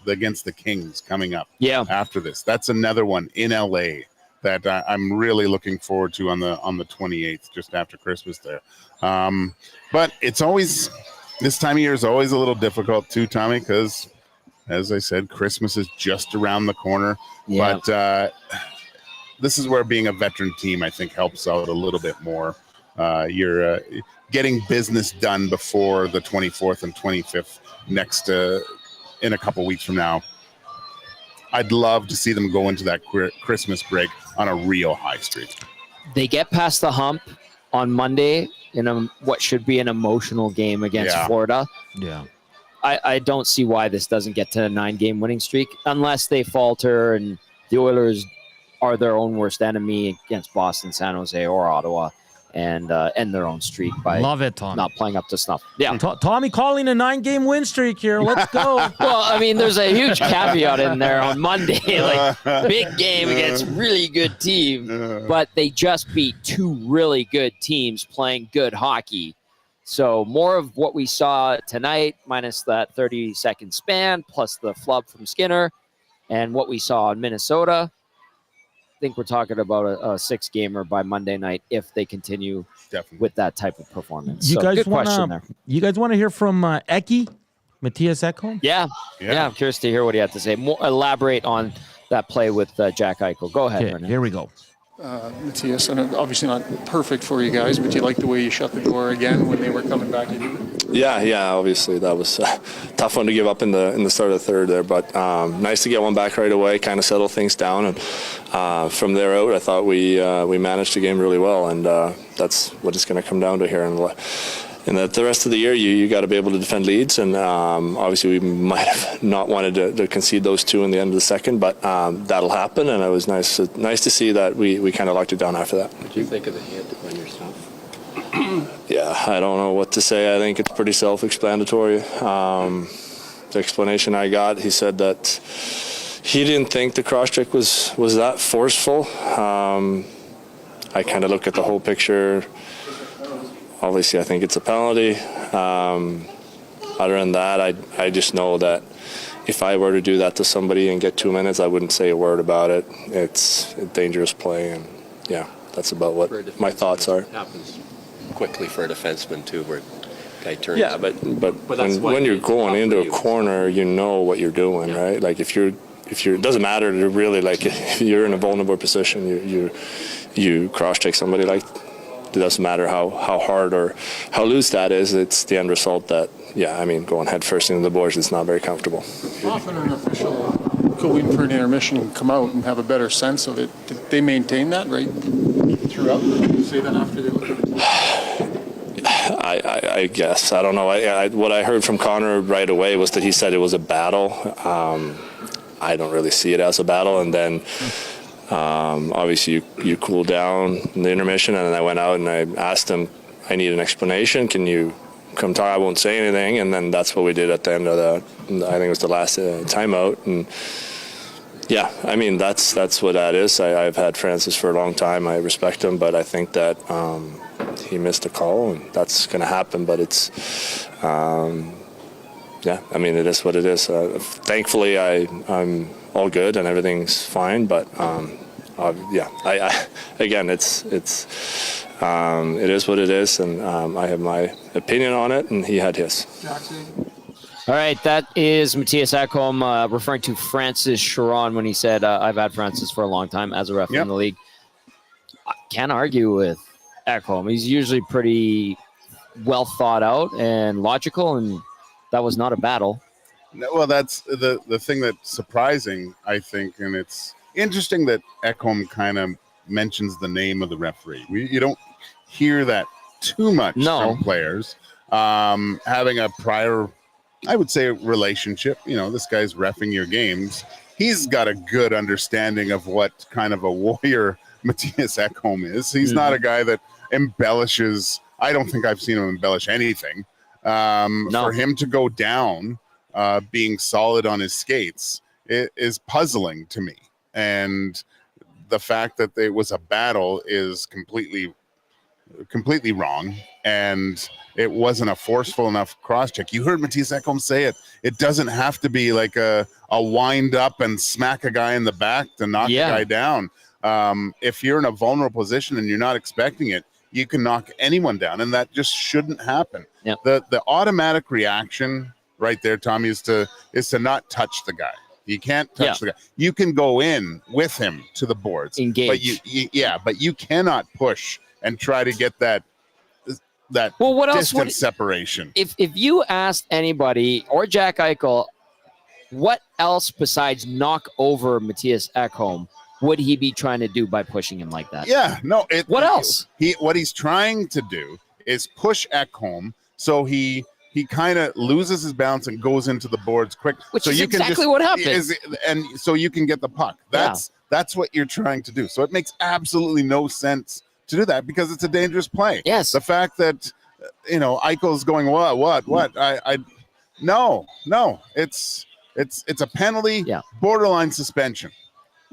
against the Kings coming up. Yeah. After this, that's another one in LA that I'm really looking forward to on the 28th, just after Christmas there. But it's always, this time of year is always a little difficult too, Tommy, because as I said, Christmas is just around the corner. Yeah. But this is where being a veteran team, I think, helps out a little bit more. You're getting business done before the 24th and 25th next in a couple weeks from now. I'd love to see them go into that Christmas break on a real high streak. They get past the hump on Monday in what should be an emotional game against Florida. Yeah. I don't see why this doesn't get to a 9-game winning streak unless they falter and the Oilers are their own worst enemy against Boston, San Jose, or Ottawa, and end their own streak by Love it, Tommy. not playing up to snuff. Yeah. Tommy calling a 9-game win streak here. Let's go. Well, I mean, there's a huge caveat in there on Monday, like big game against really good team, but they just beat two really good teams playing good hockey. So more of what we saw tonight, minus that 30-second span, plus the flub from Skinner, and what we saw in Minnesota. I think we're talking about a 6-gamer by Monday night if they continue with that type of performance. Good question there. You guys want to hear from Matias Ekholm? Yeah, I'm curious to hear what he had to say. Elaborate on that play with Jack Eichel. Go ahead, Hernan. Here we go. Matias, and obviously not perfect for you guys, but you like the way you shut the door again when they were coming back into it? Yeah. Obviously, that was a tough one to give up in the start of the third there, but nice to get one back right away, kind of settle things down, and from there out, I thought we managed the game really well, and that's what it's going to come down to here. And the rest of the year, you got to be able to defend leads, and obviously we might have not wanted to concede those two in the end of the second, but that'll happen, and it was nice to see that we kind of locked it down after that. What do you think of the hit on yourself? Yeah, I don't know what to say. I think it's pretty self-explanatory. The explanation I got, he said that he didn't think the cross-check was that forceful. I kind of look at the whole picture. Obviously, I think it's a penalty. Other than that, I just know that if I were to do that to somebody and get 2 minutes, I wouldn't say a word about it. It's a dangerous play, and yeah, that's about what my thoughts are. It happens quickly for a defenseman too, where guy turns. Yeah, but when you're going into a corner, you know what you're doing, right? Like if you're, it doesn't matter really. Like if you're in a vulnerable position, you cross-check somebody like. It doesn't matter how hard or how loose that is. It's the end result that, going head first into the boards, it's not very comfortable. Often an official go in for an intermission and come out and have a better sense of it. Did they maintain that right throughout? Did you say that after they looked at it? I guess. I don't know. What I heard from Connor right away was that he said it was a battle. I don't really see it as a battle. And then obviously you cool down in the intermission, and then I went out and I asked him, I need an explanation. Can you come talk? I won't say anything. And then that's what we did at the end of I think it was the last timeout. And yeah, I mean, that's what that is. I've had Francis for a long time. I respect him, but I think that he missed a call, and that's going to happen. But it's, it is what it is. Thankfully, I'm all good and everything's fine. But again, it is what it is, and I have my opinion on it, and he had his. All right, that is Matias Ekholm referring to Francis Chiron when he said, I've had Francis for a long time as a ref in the league. I can't argue with Ekholm. He's usually pretty well thought out and logical, and that was not a battle. No, well, that's the thing that's surprising, I think, and it's interesting that Ekholm kind of mentions the name of the referee. You don't hear that too much from players. Having a prior, I would say, relationship, this guy's reffing your games. He's got a good understanding of what kind of a warrior Matias Ekholm is. He's not a guy that embellishes. I don't think I've seen him embellish anything. No. For him to go down, being solid on his skates, it is puzzling to me. And the fact that it was a battle is completely wrong. And it wasn't a forceful enough cross check. You heard Matias Ekholm say it. It doesn't have to be like a wind up and smack a guy in the back to knock a guy down. If you're in a vulnerable position and you're not expecting it, you can knock anyone down, and that just shouldn't happen. Yep. The automatic reaction right there, Tommy, is to not touch the guy. You can't touch the guy. You can go in with him to the boards, engage. But you cannot push and try to get that what else distance separation. If you asked anybody or Jack Eichel, what else besides knock over Matias Ekholm would he be trying to do by pushing him like that? Yeah, no. What else? What he's trying to do is push Ekholm so he kind of loses his balance and goes into the boards quick. Which so is you exactly can what happened. And so you can get the puck. That's what you're trying to do. So it makes absolutely no sense to do that because it's a dangerous play. Yes. The fact that Eichel's going what? No. It's a penalty. Yeah. Borderline suspension.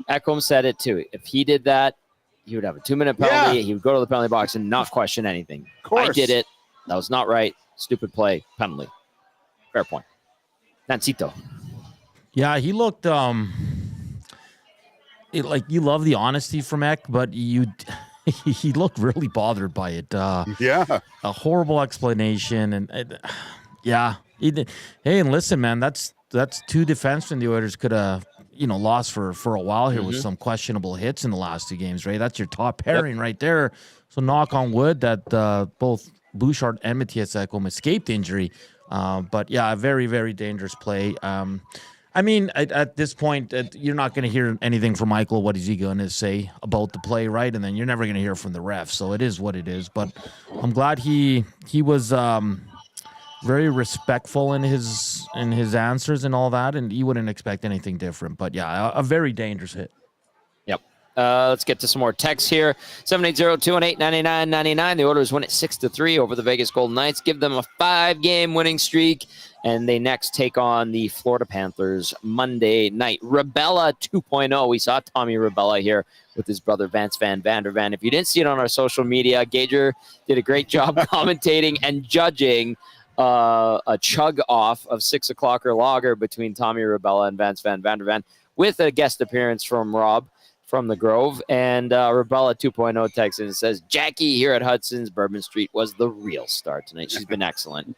Ekholm said it too. If he did that, he would have a 2-minute penalty. He would go to the penalty box and not question anything. Of course. I did it. That was not right. Stupid play. Penalty. Fair point. Nancito. Yeah, he looked like you love the honesty from Ek, but he looked really bothered by it. A horrible explanation, and hey, and listen, man, that's two defensemen the Oilers could have lost for a while here with some questionable hits in the last two games, right? That's your top pairing right there. So knock on wood that both Bouchard and Matias Ekholm escaped injury. But yeah, a very, very dangerous play. I mean, at this point, you're not going to hear anything from Eichel. What is he going to say about the play, right? And then you're never going to hear from the ref. So it is what it is. But I'm glad he was very respectful in his answers and all that, and you wouldn't expect anything different. But yeah, a very dangerous hit. Yep. Let's get to some more texts here. 780-218-9999. The Oilers win it 6-3 over the Vegas Golden Knights. Give them a 5-game winning streak, and they next take on the Florida Panthers Monday night. Rebella 2.0. We saw Tommy Rebella here with his brother Vance Van Vandervan. If you didn't see it on our social media, Gager did a great job commentating and judging a chug off of 6 o'clocker lager between Tommy Rebella and Vance Van Vandervan with a guest appearance from Rob from the Grove. And Rebella 2.0 texts and says, Jackie here at Hudson's Bourbon Street was the real star tonight. She's been excellent.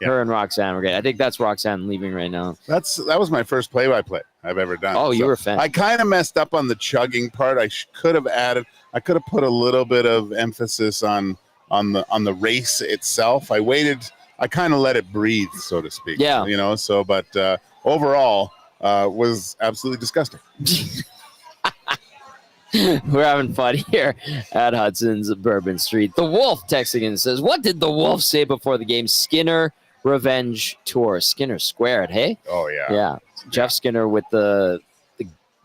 Her and Roxanne were great. I think that's Roxanne leaving right now. That was my first play-by-play I've ever done. Oh, you were a fan. I kind of messed up on the chugging part. I could have put a little bit of emphasis on the race itself. I kind of let it breathe, so to speak. Yeah. But overall, was absolutely disgusting. We're having fun here at Hudson's Bourbon Street. The Wolf texting in says, what did the Wolf say before the game? Skinner revenge tour. Skinner squared, hey? Oh, yeah. Yeah. Jeff Skinner with the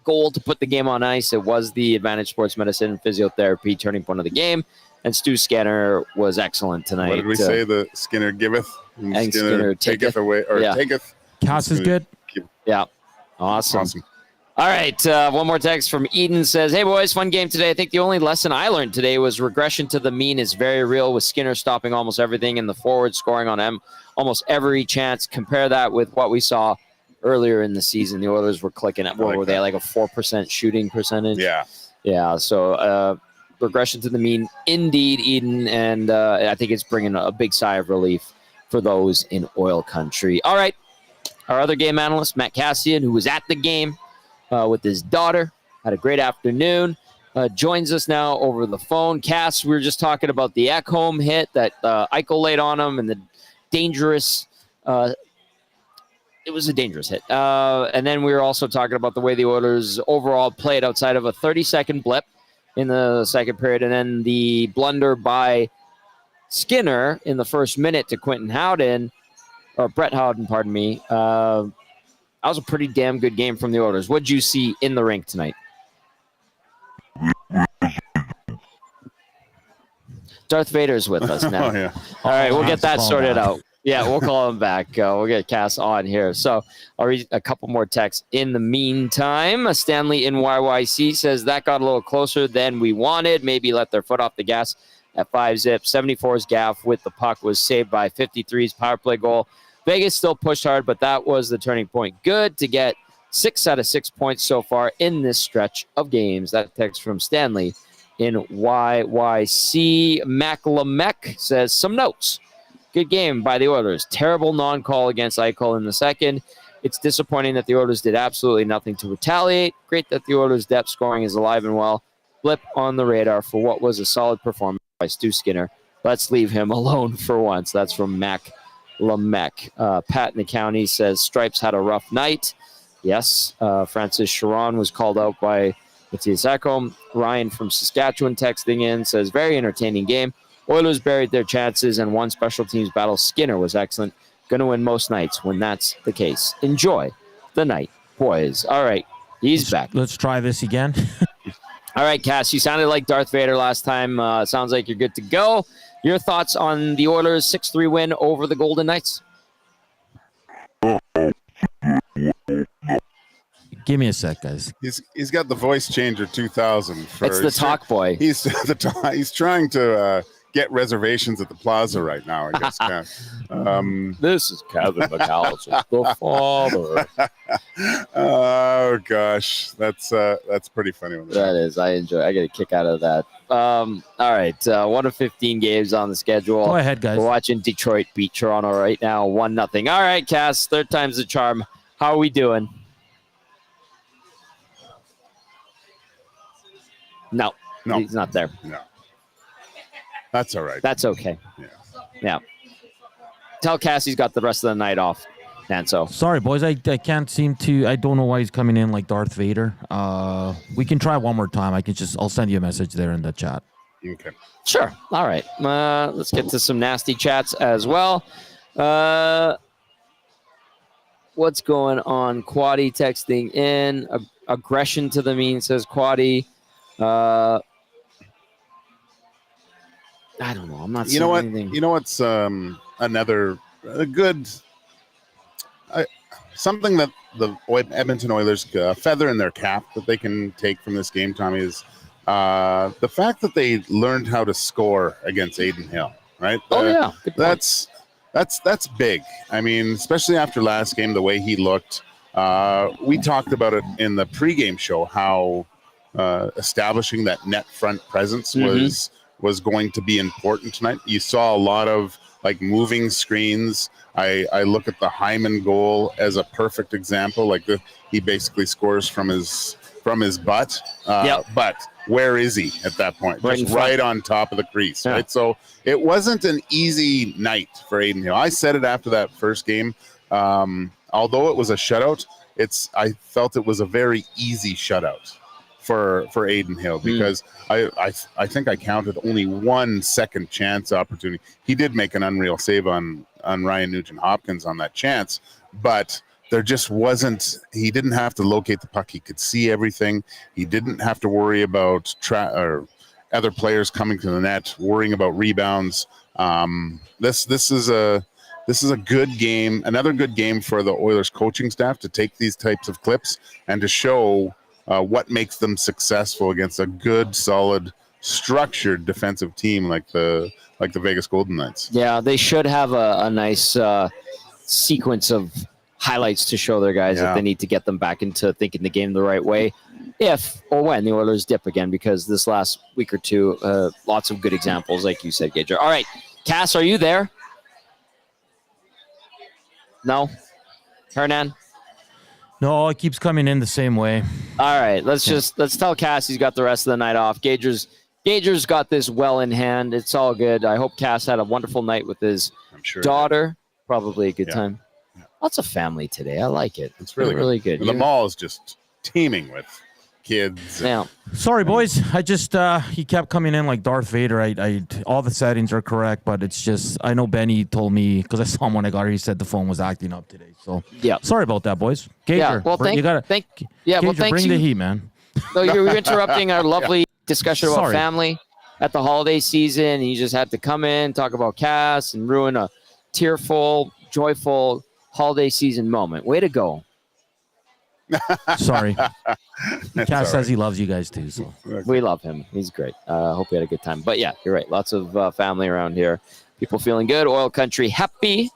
goal to put the game on ice. It was the Advantage Sports Medicine and Physiotherapy turning point of the game. And Stu Skinner was excellent tonight. What did we say? The Skinner giveth and Skinner taketh away, or taketh. Cass is good. Yeah. Awesome. All right. One more text from Eden says, hey, boys, fun game today. I think the only lesson I learned today was regression to the mean is very real with Skinner stopping almost everything and the forward scoring on almost every chance. Compare that with what we saw earlier in the season. The Oilers were clicking at, what were they, like a 4% shooting percentage? Yeah. Yeah. So, regression to the mean, indeed, Eden, and I think it's bringing a big sigh of relief for those in oil country. All right, our other game analyst, Matt Cassian, who was at the game with his daughter, had a great afternoon, joins us now over the phone. Cass, we were just talking about the Ekholm hit that Eichel laid on him and the dangerous it was a dangerous hit. And then we were also talking about the way the Oilers overall played outside of a 30-second blip in the second period, and then the blunder by Skinner in the first minute to Brett Howden, pardon me. That was a pretty damn good game from the Oilers. What did you see in the rink tonight? Darth Vader's with us now. Oh, yeah. All right, we'll get that call sorted back. out. Yeah, we'll call him back. We'll get Cass on here. So I'll read a couple more texts. In the meantime, Stanley in YYC says that got a little closer than we wanted. Maybe let their foot off the gas at 5-zip. 74's gaff with the puck was saved by 53's power play goal. Vegas still pushed hard, but that was the turning point. Good to get 6 out of 6 points so far in this stretch of games. That text from Stanley in YYC. Mac Lamech says some notes. Good game by the Oilers. Terrible non-call against Eichel in the second. It's disappointing that the Oilers did absolutely nothing to retaliate. Great that the Oilers' depth scoring is alive and well. Blip on the radar for what was a solid performance by Stu Skinner. Let's leave him alone for once. That's from Mac Lamech. Pat in the county says Stripes had a rough night. Yes. Francis Sharon was called out by Matias Ekholm. Ryan from Saskatchewan texting in says very entertaining game. Oilers buried their chances and won special teams battle. Skinner was excellent. Going to win most nights when that's the case. Enjoy the night, boys. All right, he's back. Let's try this again. All right, Cass, you sounded like Darth Vader last time. Sounds like you're good to go. Your thoughts on the Oilers' 6-3 win over the Golden Knights? Give me a sec, guys. He's got the voice changer 2000. It's the talk boy. He's trying to get reservations at the Plaza right now, I guess. This is Kevin McAllister, the father. Oh gosh, that's pretty funny. That is. I get a kick out of that. All right, 1 of 15 games on the schedule. Go ahead, guys. We're watching Detroit beat Toronto right now, 1-0. All right, Cass, third time's the charm. How are we doing? No, he's not there. No. That's all right. That's okay. Yeah. Tell Cass he's got the rest of the night off, Nanso. Sorry, boys. I can't seem to. I don't know why he's coming in like Darth Vader. We can try one more time. I'll send you a message there in the chat. Okay. Sure. All right. Let's get to some nasty chats as well. What's going on? Quaddy texting in. Aggression to the mean, says Quaddy. I don't know. I'm not seeing anything. You know what's another good something that the Edmonton Oilers feather in their cap that they can take from this game, Tommy, is the fact that they learned how to score against Adin Hill. Right? Yeah. Good point. That's big. I mean, especially after last game, the way he looked. We talked about it in the pregame show how establishing that net front presence was going to be important tonight. You saw a lot of like moving screens. I look at the Hyman goal as a perfect example. Like he basically scores from his butt. But where is he at that point? Just right on top of the crease. Yeah. Right. So it wasn't an easy night for Adin Hill. I said it after that first game. Although it was a shutout, I felt it was a very easy shutout for Adin Hill because I think I counted only 1 second chance opportunity. He did make an unreal save on Ryan Nugent-Hopkins on that chance, but there just wasn't. He didn't have to locate the puck. He could see everything. He didn't have to worry about or other players coming to the net, worrying about rebounds. This is a good game, another good game for the Oilers coaching staff to take these types of clips and to show what makes them successful against a good, solid, structured defensive team like the Vegas Golden Knights. Yeah, they should have a nice sequence of highlights to show their guys that they need to get them back into thinking the game the right way if or when the Oilers dip again, because this last week or two, lots of good examples, like you said, Gage. All right, Cass, are you there? No? Hernan? No, it keeps coming in the same way. All right, let's tell Cass he's got the rest of the night off. Gager's got this well in hand. It's all good. I hope Cass had a wonderful night with his daughter. Probably a good time. Yeah. Lots of family today. I like it. It's really good. The mall is just teeming with kids. Yeah. Sorry, boys. I just he kept coming in like Darth Vader. I all the settings are correct, but it's just I know Benny told me because I saw him when I got here. He said the phone was acting up today. So yeah, sorry about that, boys. Gager, yeah. Well, bring the heat, man. So you're interrupting our lovely discussion about family. at the holiday season and you just had to come in, talk about Cass, and ruin a tearful, joyful holiday season moment. Way to go. Sorry. Cass says right. he loves you guys too. So We love him. He's great. Hope you had a good time. But yeah, you're right. Lots of family around here. People feeling good. Oil country happy.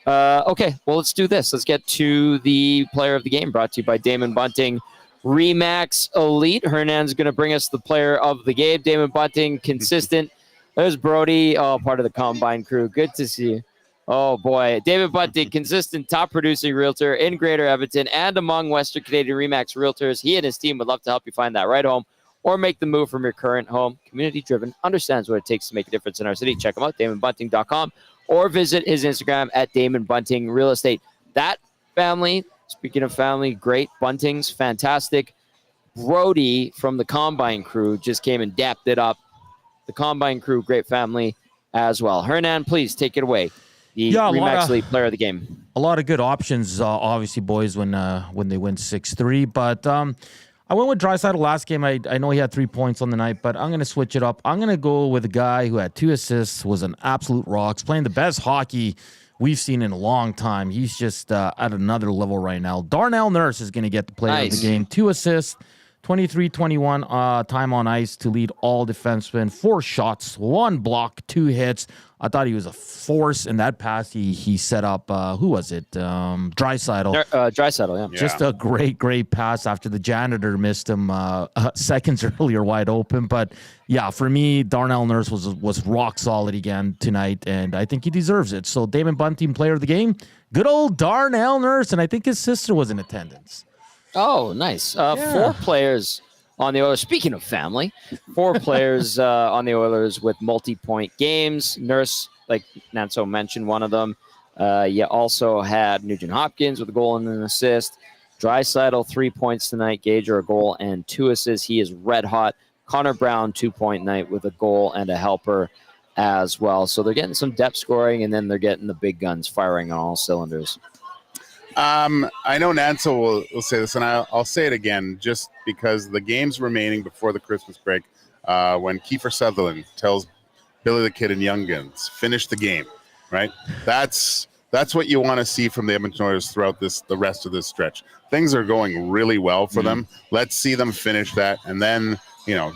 Okay, well, let's do this. Let's get to the player of the game, brought to you by Damon Bunting. Remax Elite. Hernan's going to bring us the player of the game. Damon Bunting, consistent. There's Brody, part of the Combine crew. Good to see you. Oh, boy. David Bunting, consistent top producing realtor in Greater Edmonton and among Western Canadian RE/MAX realtors. He and his team would love to help you find that right home or make the move from your current home. Community-driven, understands what it takes to make a difference in our city. Check him out, DamonBunting.com, or visit his Instagram at Damon Bunting Real Estate. That family, speaking of family, great. Bunting's fantastic. Brody from the Combine crew just came and dapped it up. The Combine crew, great family as well. Hernan, please take it away. The RE/MAX Elite player of the game. A lot of good options, obviously, boys, when they win 6-3. But I went with Draisaitl last game. I know he had 3 points on the night, but I'm going to switch it up. I'm going to go with a guy who had 2 assists, was an absolute rocks, playing the best hockey we've seen in a long time. He's just at another level right now. Darnell Nurse is going to get the player of the game. 2 assists, 23-21 time on ice to lead all defensemen. 4 shots, 1 block, 2 hits. I thought he was a force in that pass he set up. Who was it? Draisaitl. Draisaitl, yeah. Just a great pass after the janitor missed him seconds earlier wide open. But, yeah, for me, Darnell Nurse was rock solid again tonight, and I think he deserves it. So, Damon Bunting, player of the game. Good old Darnell Nurse, and I think his sister was in attendance. Oh, nice. 4 players on the Oilers. Speaking of family, 4 players on the Oilers with multi-point games. Nurse, like Nanso mentioned, one of them. You also had Nugent Hopkins with a goal and an assist. Draisaitl, 3 points tonight. Gage, a goal and 2 assists. He is red hot. Connor Brown, 2-point night with a goal and a helper as well. So they're getting some depth scoring, and then they're getting the big guns firing on all cylinders. I know Nanso will say this, and I'll say it again, just because the games remaining before the Christmas break, when Kiefer Sutherland tells Billy the Kid and Young Guns, finish the game, right? That's what you want to see from the Edmonton Oilers throughout the rest of this stretch. Things are going really well for them. Let's see them finish that, and then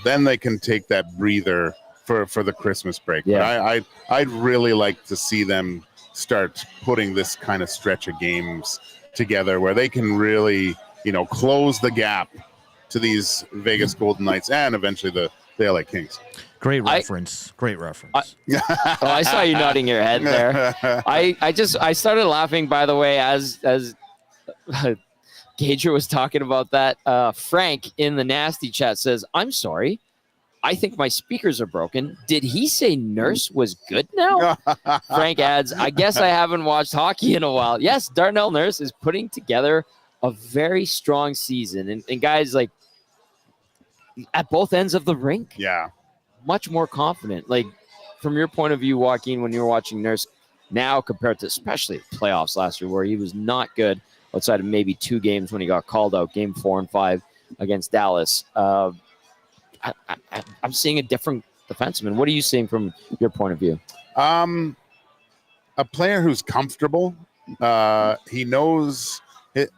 then they can take that breather for the Christmas break. Yeah. But I'd really like to see them start putting this kind of stretch of games together where they can really, close the gap to these Vegas Golden Knights and eventually the LA Kings. Great reference. I saw you nodding your head there. I started laughing, by the way, as Gage was talking about that. Frank in the nasty chat says, "I'm sorry. I think my speakers are broken. Did he say Nurse was good now?" Frank adds, "I guess I haven't watched hockey in a while." Yes, Darnell Nurse is putting together a very strong season. And guys, like, at both ends of the rink, much more confident. Like, from your point of view, Joaquin, when you were watching Nurse now compared to especially playoffs last year where he was not good outside of maybe 2 games when he got called out, game 4 and 5 against Dallas. I'm seeing a different defenseman. What are you seeing from your point of view? A player who's comfortable. He knows it.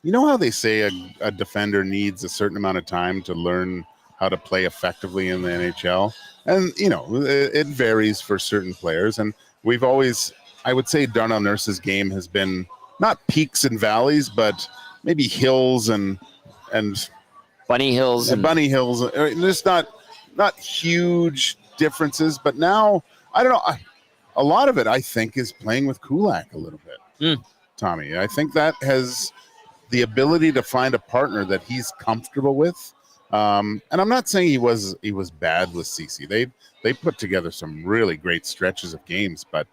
You know how they say a defender needs a certain amount of time to learn how to play effectively in the NHL? And, it varies for certain players. And we've always, I would say Darnell Nurse's game has been not peaks and valleys, but maybe hills and Bunny Hills. There's not huge differences, but now, I don't know, a lot of it, I think, is playing with Kulak a little bit, Tommy. I think that has the ability to find a partner that he's comfortable with. And I'm not saying he was bad with CC. They put together some really great stretches of games, but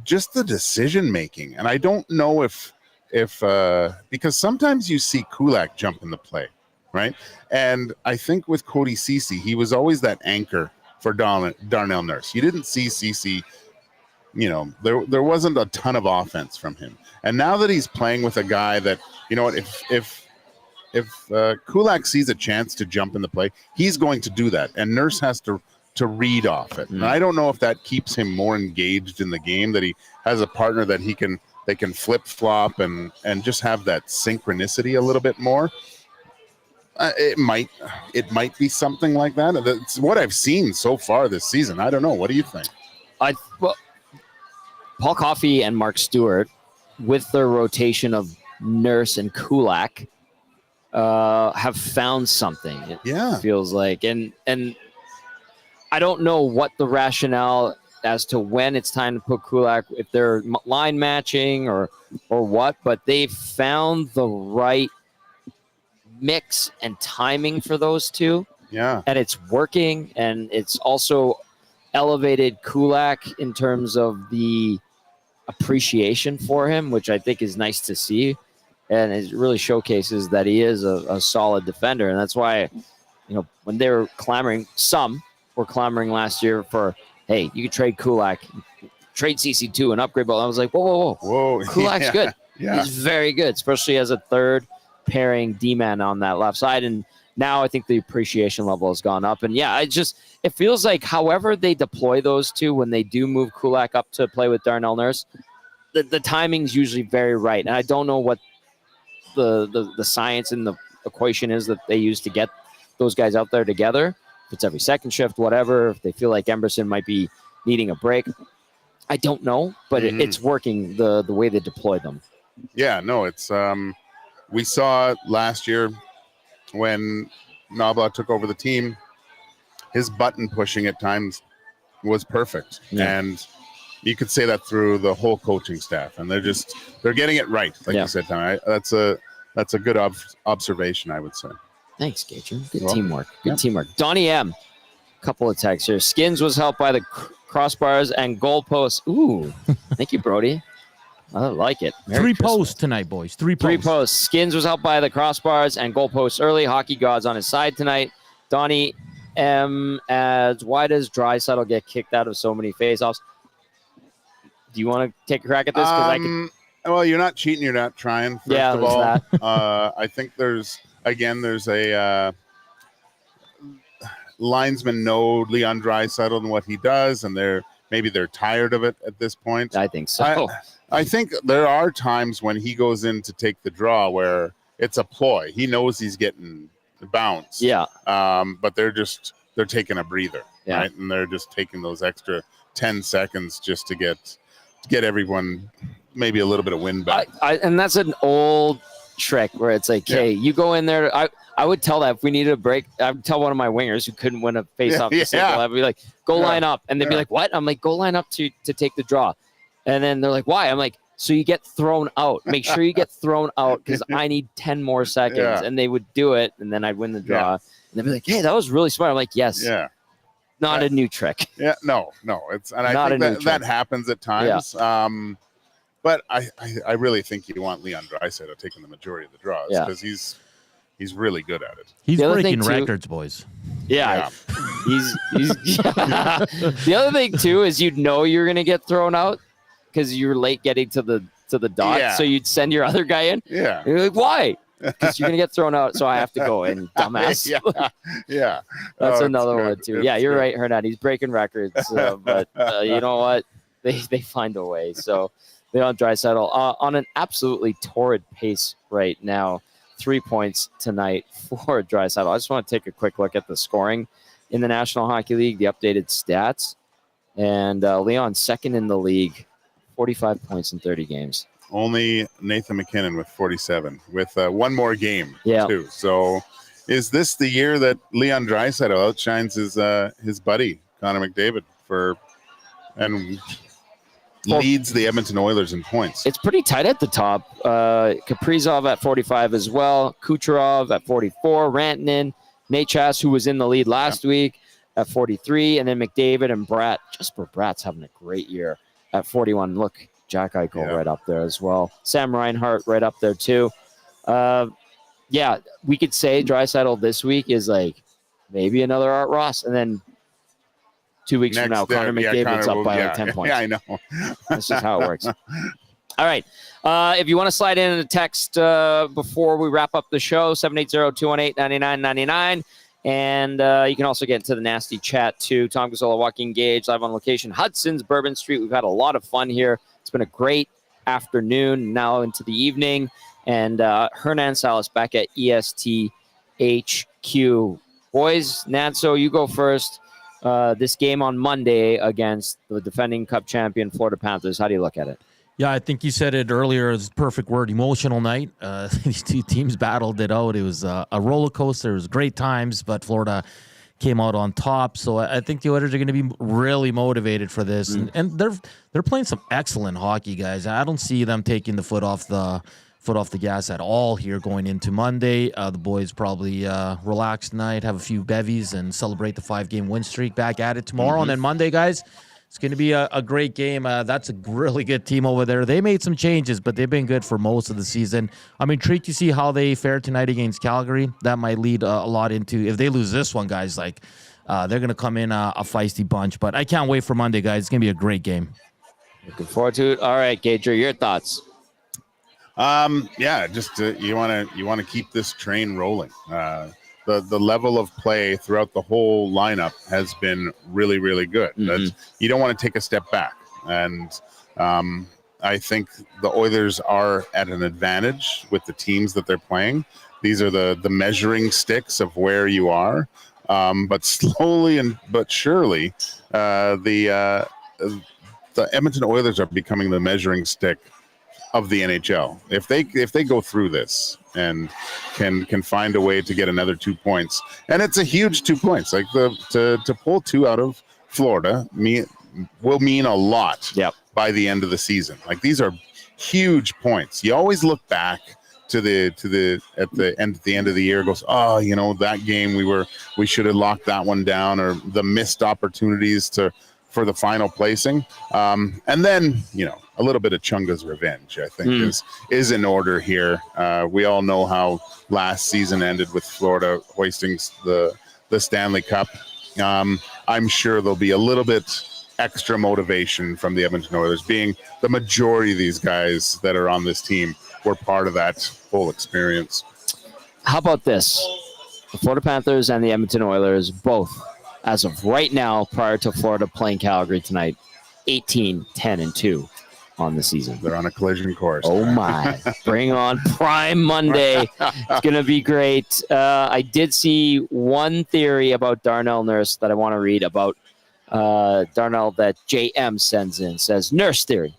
just the decision-making. And I don't know if because sometimes you see Kulak jump in the play. Right. And I think with Cody Ceci, he was always that anchor for Darnell Nurse. You didn't see Ceci, there wasn't a ton of offense from him. And now that he's playing with a guy that, if Kulak sees a chance to jump in the play, he's going to do that, and Nurse has to read off it. And I don't know if that keeps him more engaged in the game, that he has a partner that they can flip flop and just have that synchronicity a little bit more. It might be something like that. That's what I've seen so far this season. I don't know. What do you think? Well, Paul Coffey and Mark Stewart, with their rotation of Nurse and Kulak, have found something. It feels like, and I don't know what the rationale as to when it's time to put Kulak, if they're line matching or what, but they've found the right mix and timing for those two. Yeah. And it's working, and it's also elevated Kulak in terms of the appreciation for him, which I think is nice to see. And it really showcases that he is a solid defender. And that's why, when they were clamoring, some were clamoring last year for, hey, you could trade Kulak, trade CC2 and upgrade ball. I was like, whoa. Kulak's good. Yeah. He's very good, especially as a third pairing D-man on that left side. And now I think the appreciation level has gone up. And yeah, it feels like however they deploy those two, when they do move Kulak up to play with Darnell Nurse, the timing's usually very right. And I don't know what the science and the equation is that they use to get those guys out there together. If it's every second shift, whatever, if they feel like Emberson might be needing a break, I don't know, but it's working the way they deploy them. Yeah, no, it's we saw last year when Knobloch took over the team, his button pushing at times was perfect. Yeah. And you could say that through the whole coaching staff, and they're getting it right. Like you said, Tom, that's a good observation, I would say. Thanks, Gage. Good teamwork. Good teamwork. Donnie M. Couple of texts here. Skins was helped by the crossbars and goalposts. Ooh, thank you, Brody. I like it. Merry Three Christmas. posts tonight, boys. Three posts. Skins was helped by the crossbars and goalposts early. Hockey gods on his side tonight. Donnie M. adds, why does Draisaitl get kicked out of so many faceoffs? Do you want to take a crack at this? Well, you're not cheating. You're not trying. First of all, I think there's a linesmen know Leon Draisaitl and what he does, and they're tired of it at this point. I think so. I think there are times when he goes in to take the draw where it's a ploy. He knows he's getting bounced. Yeah. But they're taking a breather, right? And they're just taking those extra 10 seconds just to get everyone maybe a little bit of wind back. And that's an old trick where it's like, hey, you go in there. I would tell that if we needed a break, I would tell one of my wingers who couldn't win a face-off. I'd be like, go line up. And they'd be like, what? I'm like, go line up to take the draw. And then they're like, why? I'm like, so you get thrown out. Make sure you get thrown out because I need 10 more seconds. Yeah. And they would do it, and then I'd win the draw. And they'd be like, hey, that was really smart. I'm like, yes. Yeah. Not a new trick. Yeah, no. It's and I think that happens at times. Yeah. But I really think you want Leon Draisaitl taking the majority of the draws because he's really good at it. He's breaking records, boys. Yeah. He's The other thing too is you're gonna get thrown out because you're late getting to the dot. Yeah. So you'd send your other guy in. Yeah. You're like, why? Because you're gonna get thrown out, so I have to go in, dumbass. Yeah. That's another one too. Yeah, you're right, Hernan. He's breaking records, but you know what? They find a way. So Leon Draisaitl on an absolutely torrid pace right now. 3 points tonight for Draisaitl. I just want to take a quick look at the scoring in the National Hockey League, the updated stats, and Leon second in the league, 45 points in 30 games. Only Nathan McKinnon with 47, with one more game too. So, is this the year that Leon Draisaitl outshines his buddy Connor McDavid and leads the Edmonton Oilers in points? It's pretty tight at the top. Kaprizov at 45 as well. Kucherov at 44. Rantanen, Natchez, who was in the lead last week, at 43, and then McDavid and Jesper Bratt's having a great year at 41. Look, Jack Eichel right up there as well. Sam Reinhart right up there too. We could say Draisaitl this week is like maybe another Art Ross, and then 2 weeks from now, Connor McDavid's up by like 10 points. Yeah, I know. That's just how it works. All right. If you want to slide in a text before we wrap up the show, 780-218-9999. And you can also get into the nasty chat, too. Tom Gazzola, Joaquin, Gage, live on location. Hudson's, Bourbon Street. We've had a lot of fun here. It's been a great afternoon, now into the evening. And Hernan, Salas back at EST HQ. Boys, Nanso, you go first. This game on Monday against the defending Cup champion Florida Panthers. How do you look at it? Yeah, I think you said it earlier. It's a perfect word, emotional night. These two teams battled it out. It was a roller coaster. It was great times, but Florida came out on top. So I think the Oilers are going to be really motivated for this. And they're playing some excellent hockey, guys. I don't see them taking the foot off the gas at all here going into Monday. The boys probably relax tonight, have a few bevies, and celebrate the 5-game win streak. Back at it tomorrow. And then Monday, guys, it's going to be a great game. That's a really good team over there. They made some changes, but they've been good for most of the season. I'm intrigued to see how they fare tonight against Calgary. That might lead a lot into, if they lose this one, guys, like they're going to come in a feisty bunch. But I can't wait for Monday, guys. It's going to be a great game. Looking forward to it. All right, Gager, your thoughts? Yeah, just you want to keep this train rolling. The level of play throughout the whole lineup has been really, really good. You don't want to take a step back. And I think the Oilers are at an advantage with the teams that they're playing. These are the measuring sticks of where you are. But slowly but surely, the Edmonton Oilers are becoming the measuring stick of the NHL. If they go through this and can find a way to get another 2 points, and it's a huge 2 points. Like to pull 2 out of Florida will mean a lot by the end of the season. Like these are huge points. You always look back to the end of the year, goes, oh, you know, that game we should have locked that one down, or the missed opportunities for the final placing. And then, you know, a little bit of Chunga's revenge, I think, is in order here. We all know how last season ended with Florida hoisting the Stanley Cup. I'm sure there'll be a little bit extra motivation from the Edmonton Oilers, being the majority of these guys that are on this team were part of that whole experience. How about this? The Florida Panthers and the Edmonton Oilers both, as of right now, prior to Florida playing Calgary tonight, 18-10-2 on the season. They're on a collision course. Oh, my. Bring on Prime Monday. It's going to be great. I did see one theory about Darnell Nurse that I want to read about Darnell that JM sends in. Says, Nurse theory.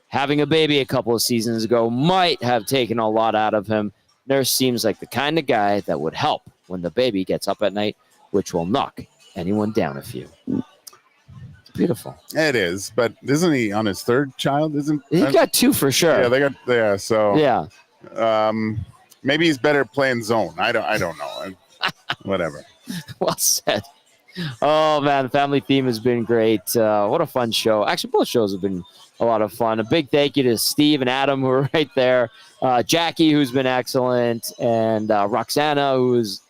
Having a baby a couple of seasons ago might have taken a lot out of him. Nurse seems like the kind of guy that would help when the baby gets up at night, which will knock anyone down a few. It's beautiful. It is, but isn't he on his third child? He got 2 for sure. Yeah, so yeah. Maybe he's better playing zone. I don't know. Whatever. Well said. Oh man, the family theme has been great. What a fun show. Actually, both shows have been a lot of fun. A big thank you to Steve and Adam, who are right there. Jackie, who's been excellent, and Roxana, who's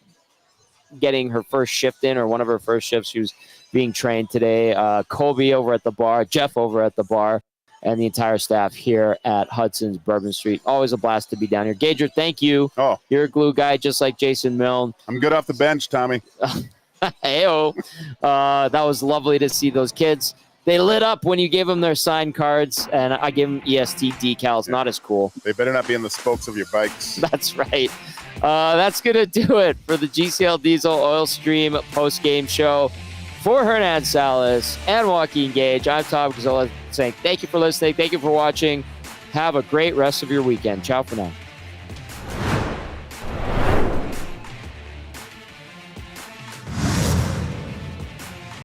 getting her first shift in, or one of her first shifts. She was being trained today. Kobe over at the bar, Jeff over at the bar, and the entire staff here at Hudson's Bourbon Street. Always a blast to be down here. Gager, thank you. Oh, you're a glue guy, just like Jason Milne. I'm good off the bench, Tommy. Hey-o. That was lovely to see those kids. They lit up when you gave them their signed cards, and I gave them EST decals. Not as cool. They better not be in the spokes of your bikes. That's right. That's going to do it for the GCL Diesel Oil Stream post-game show. For Hernan, Salas, and Joaquin Gage, I'm Tom Gazzola saying thank you for listening. Thank you for watching. Have a great rest of your weekend. Ciao for now.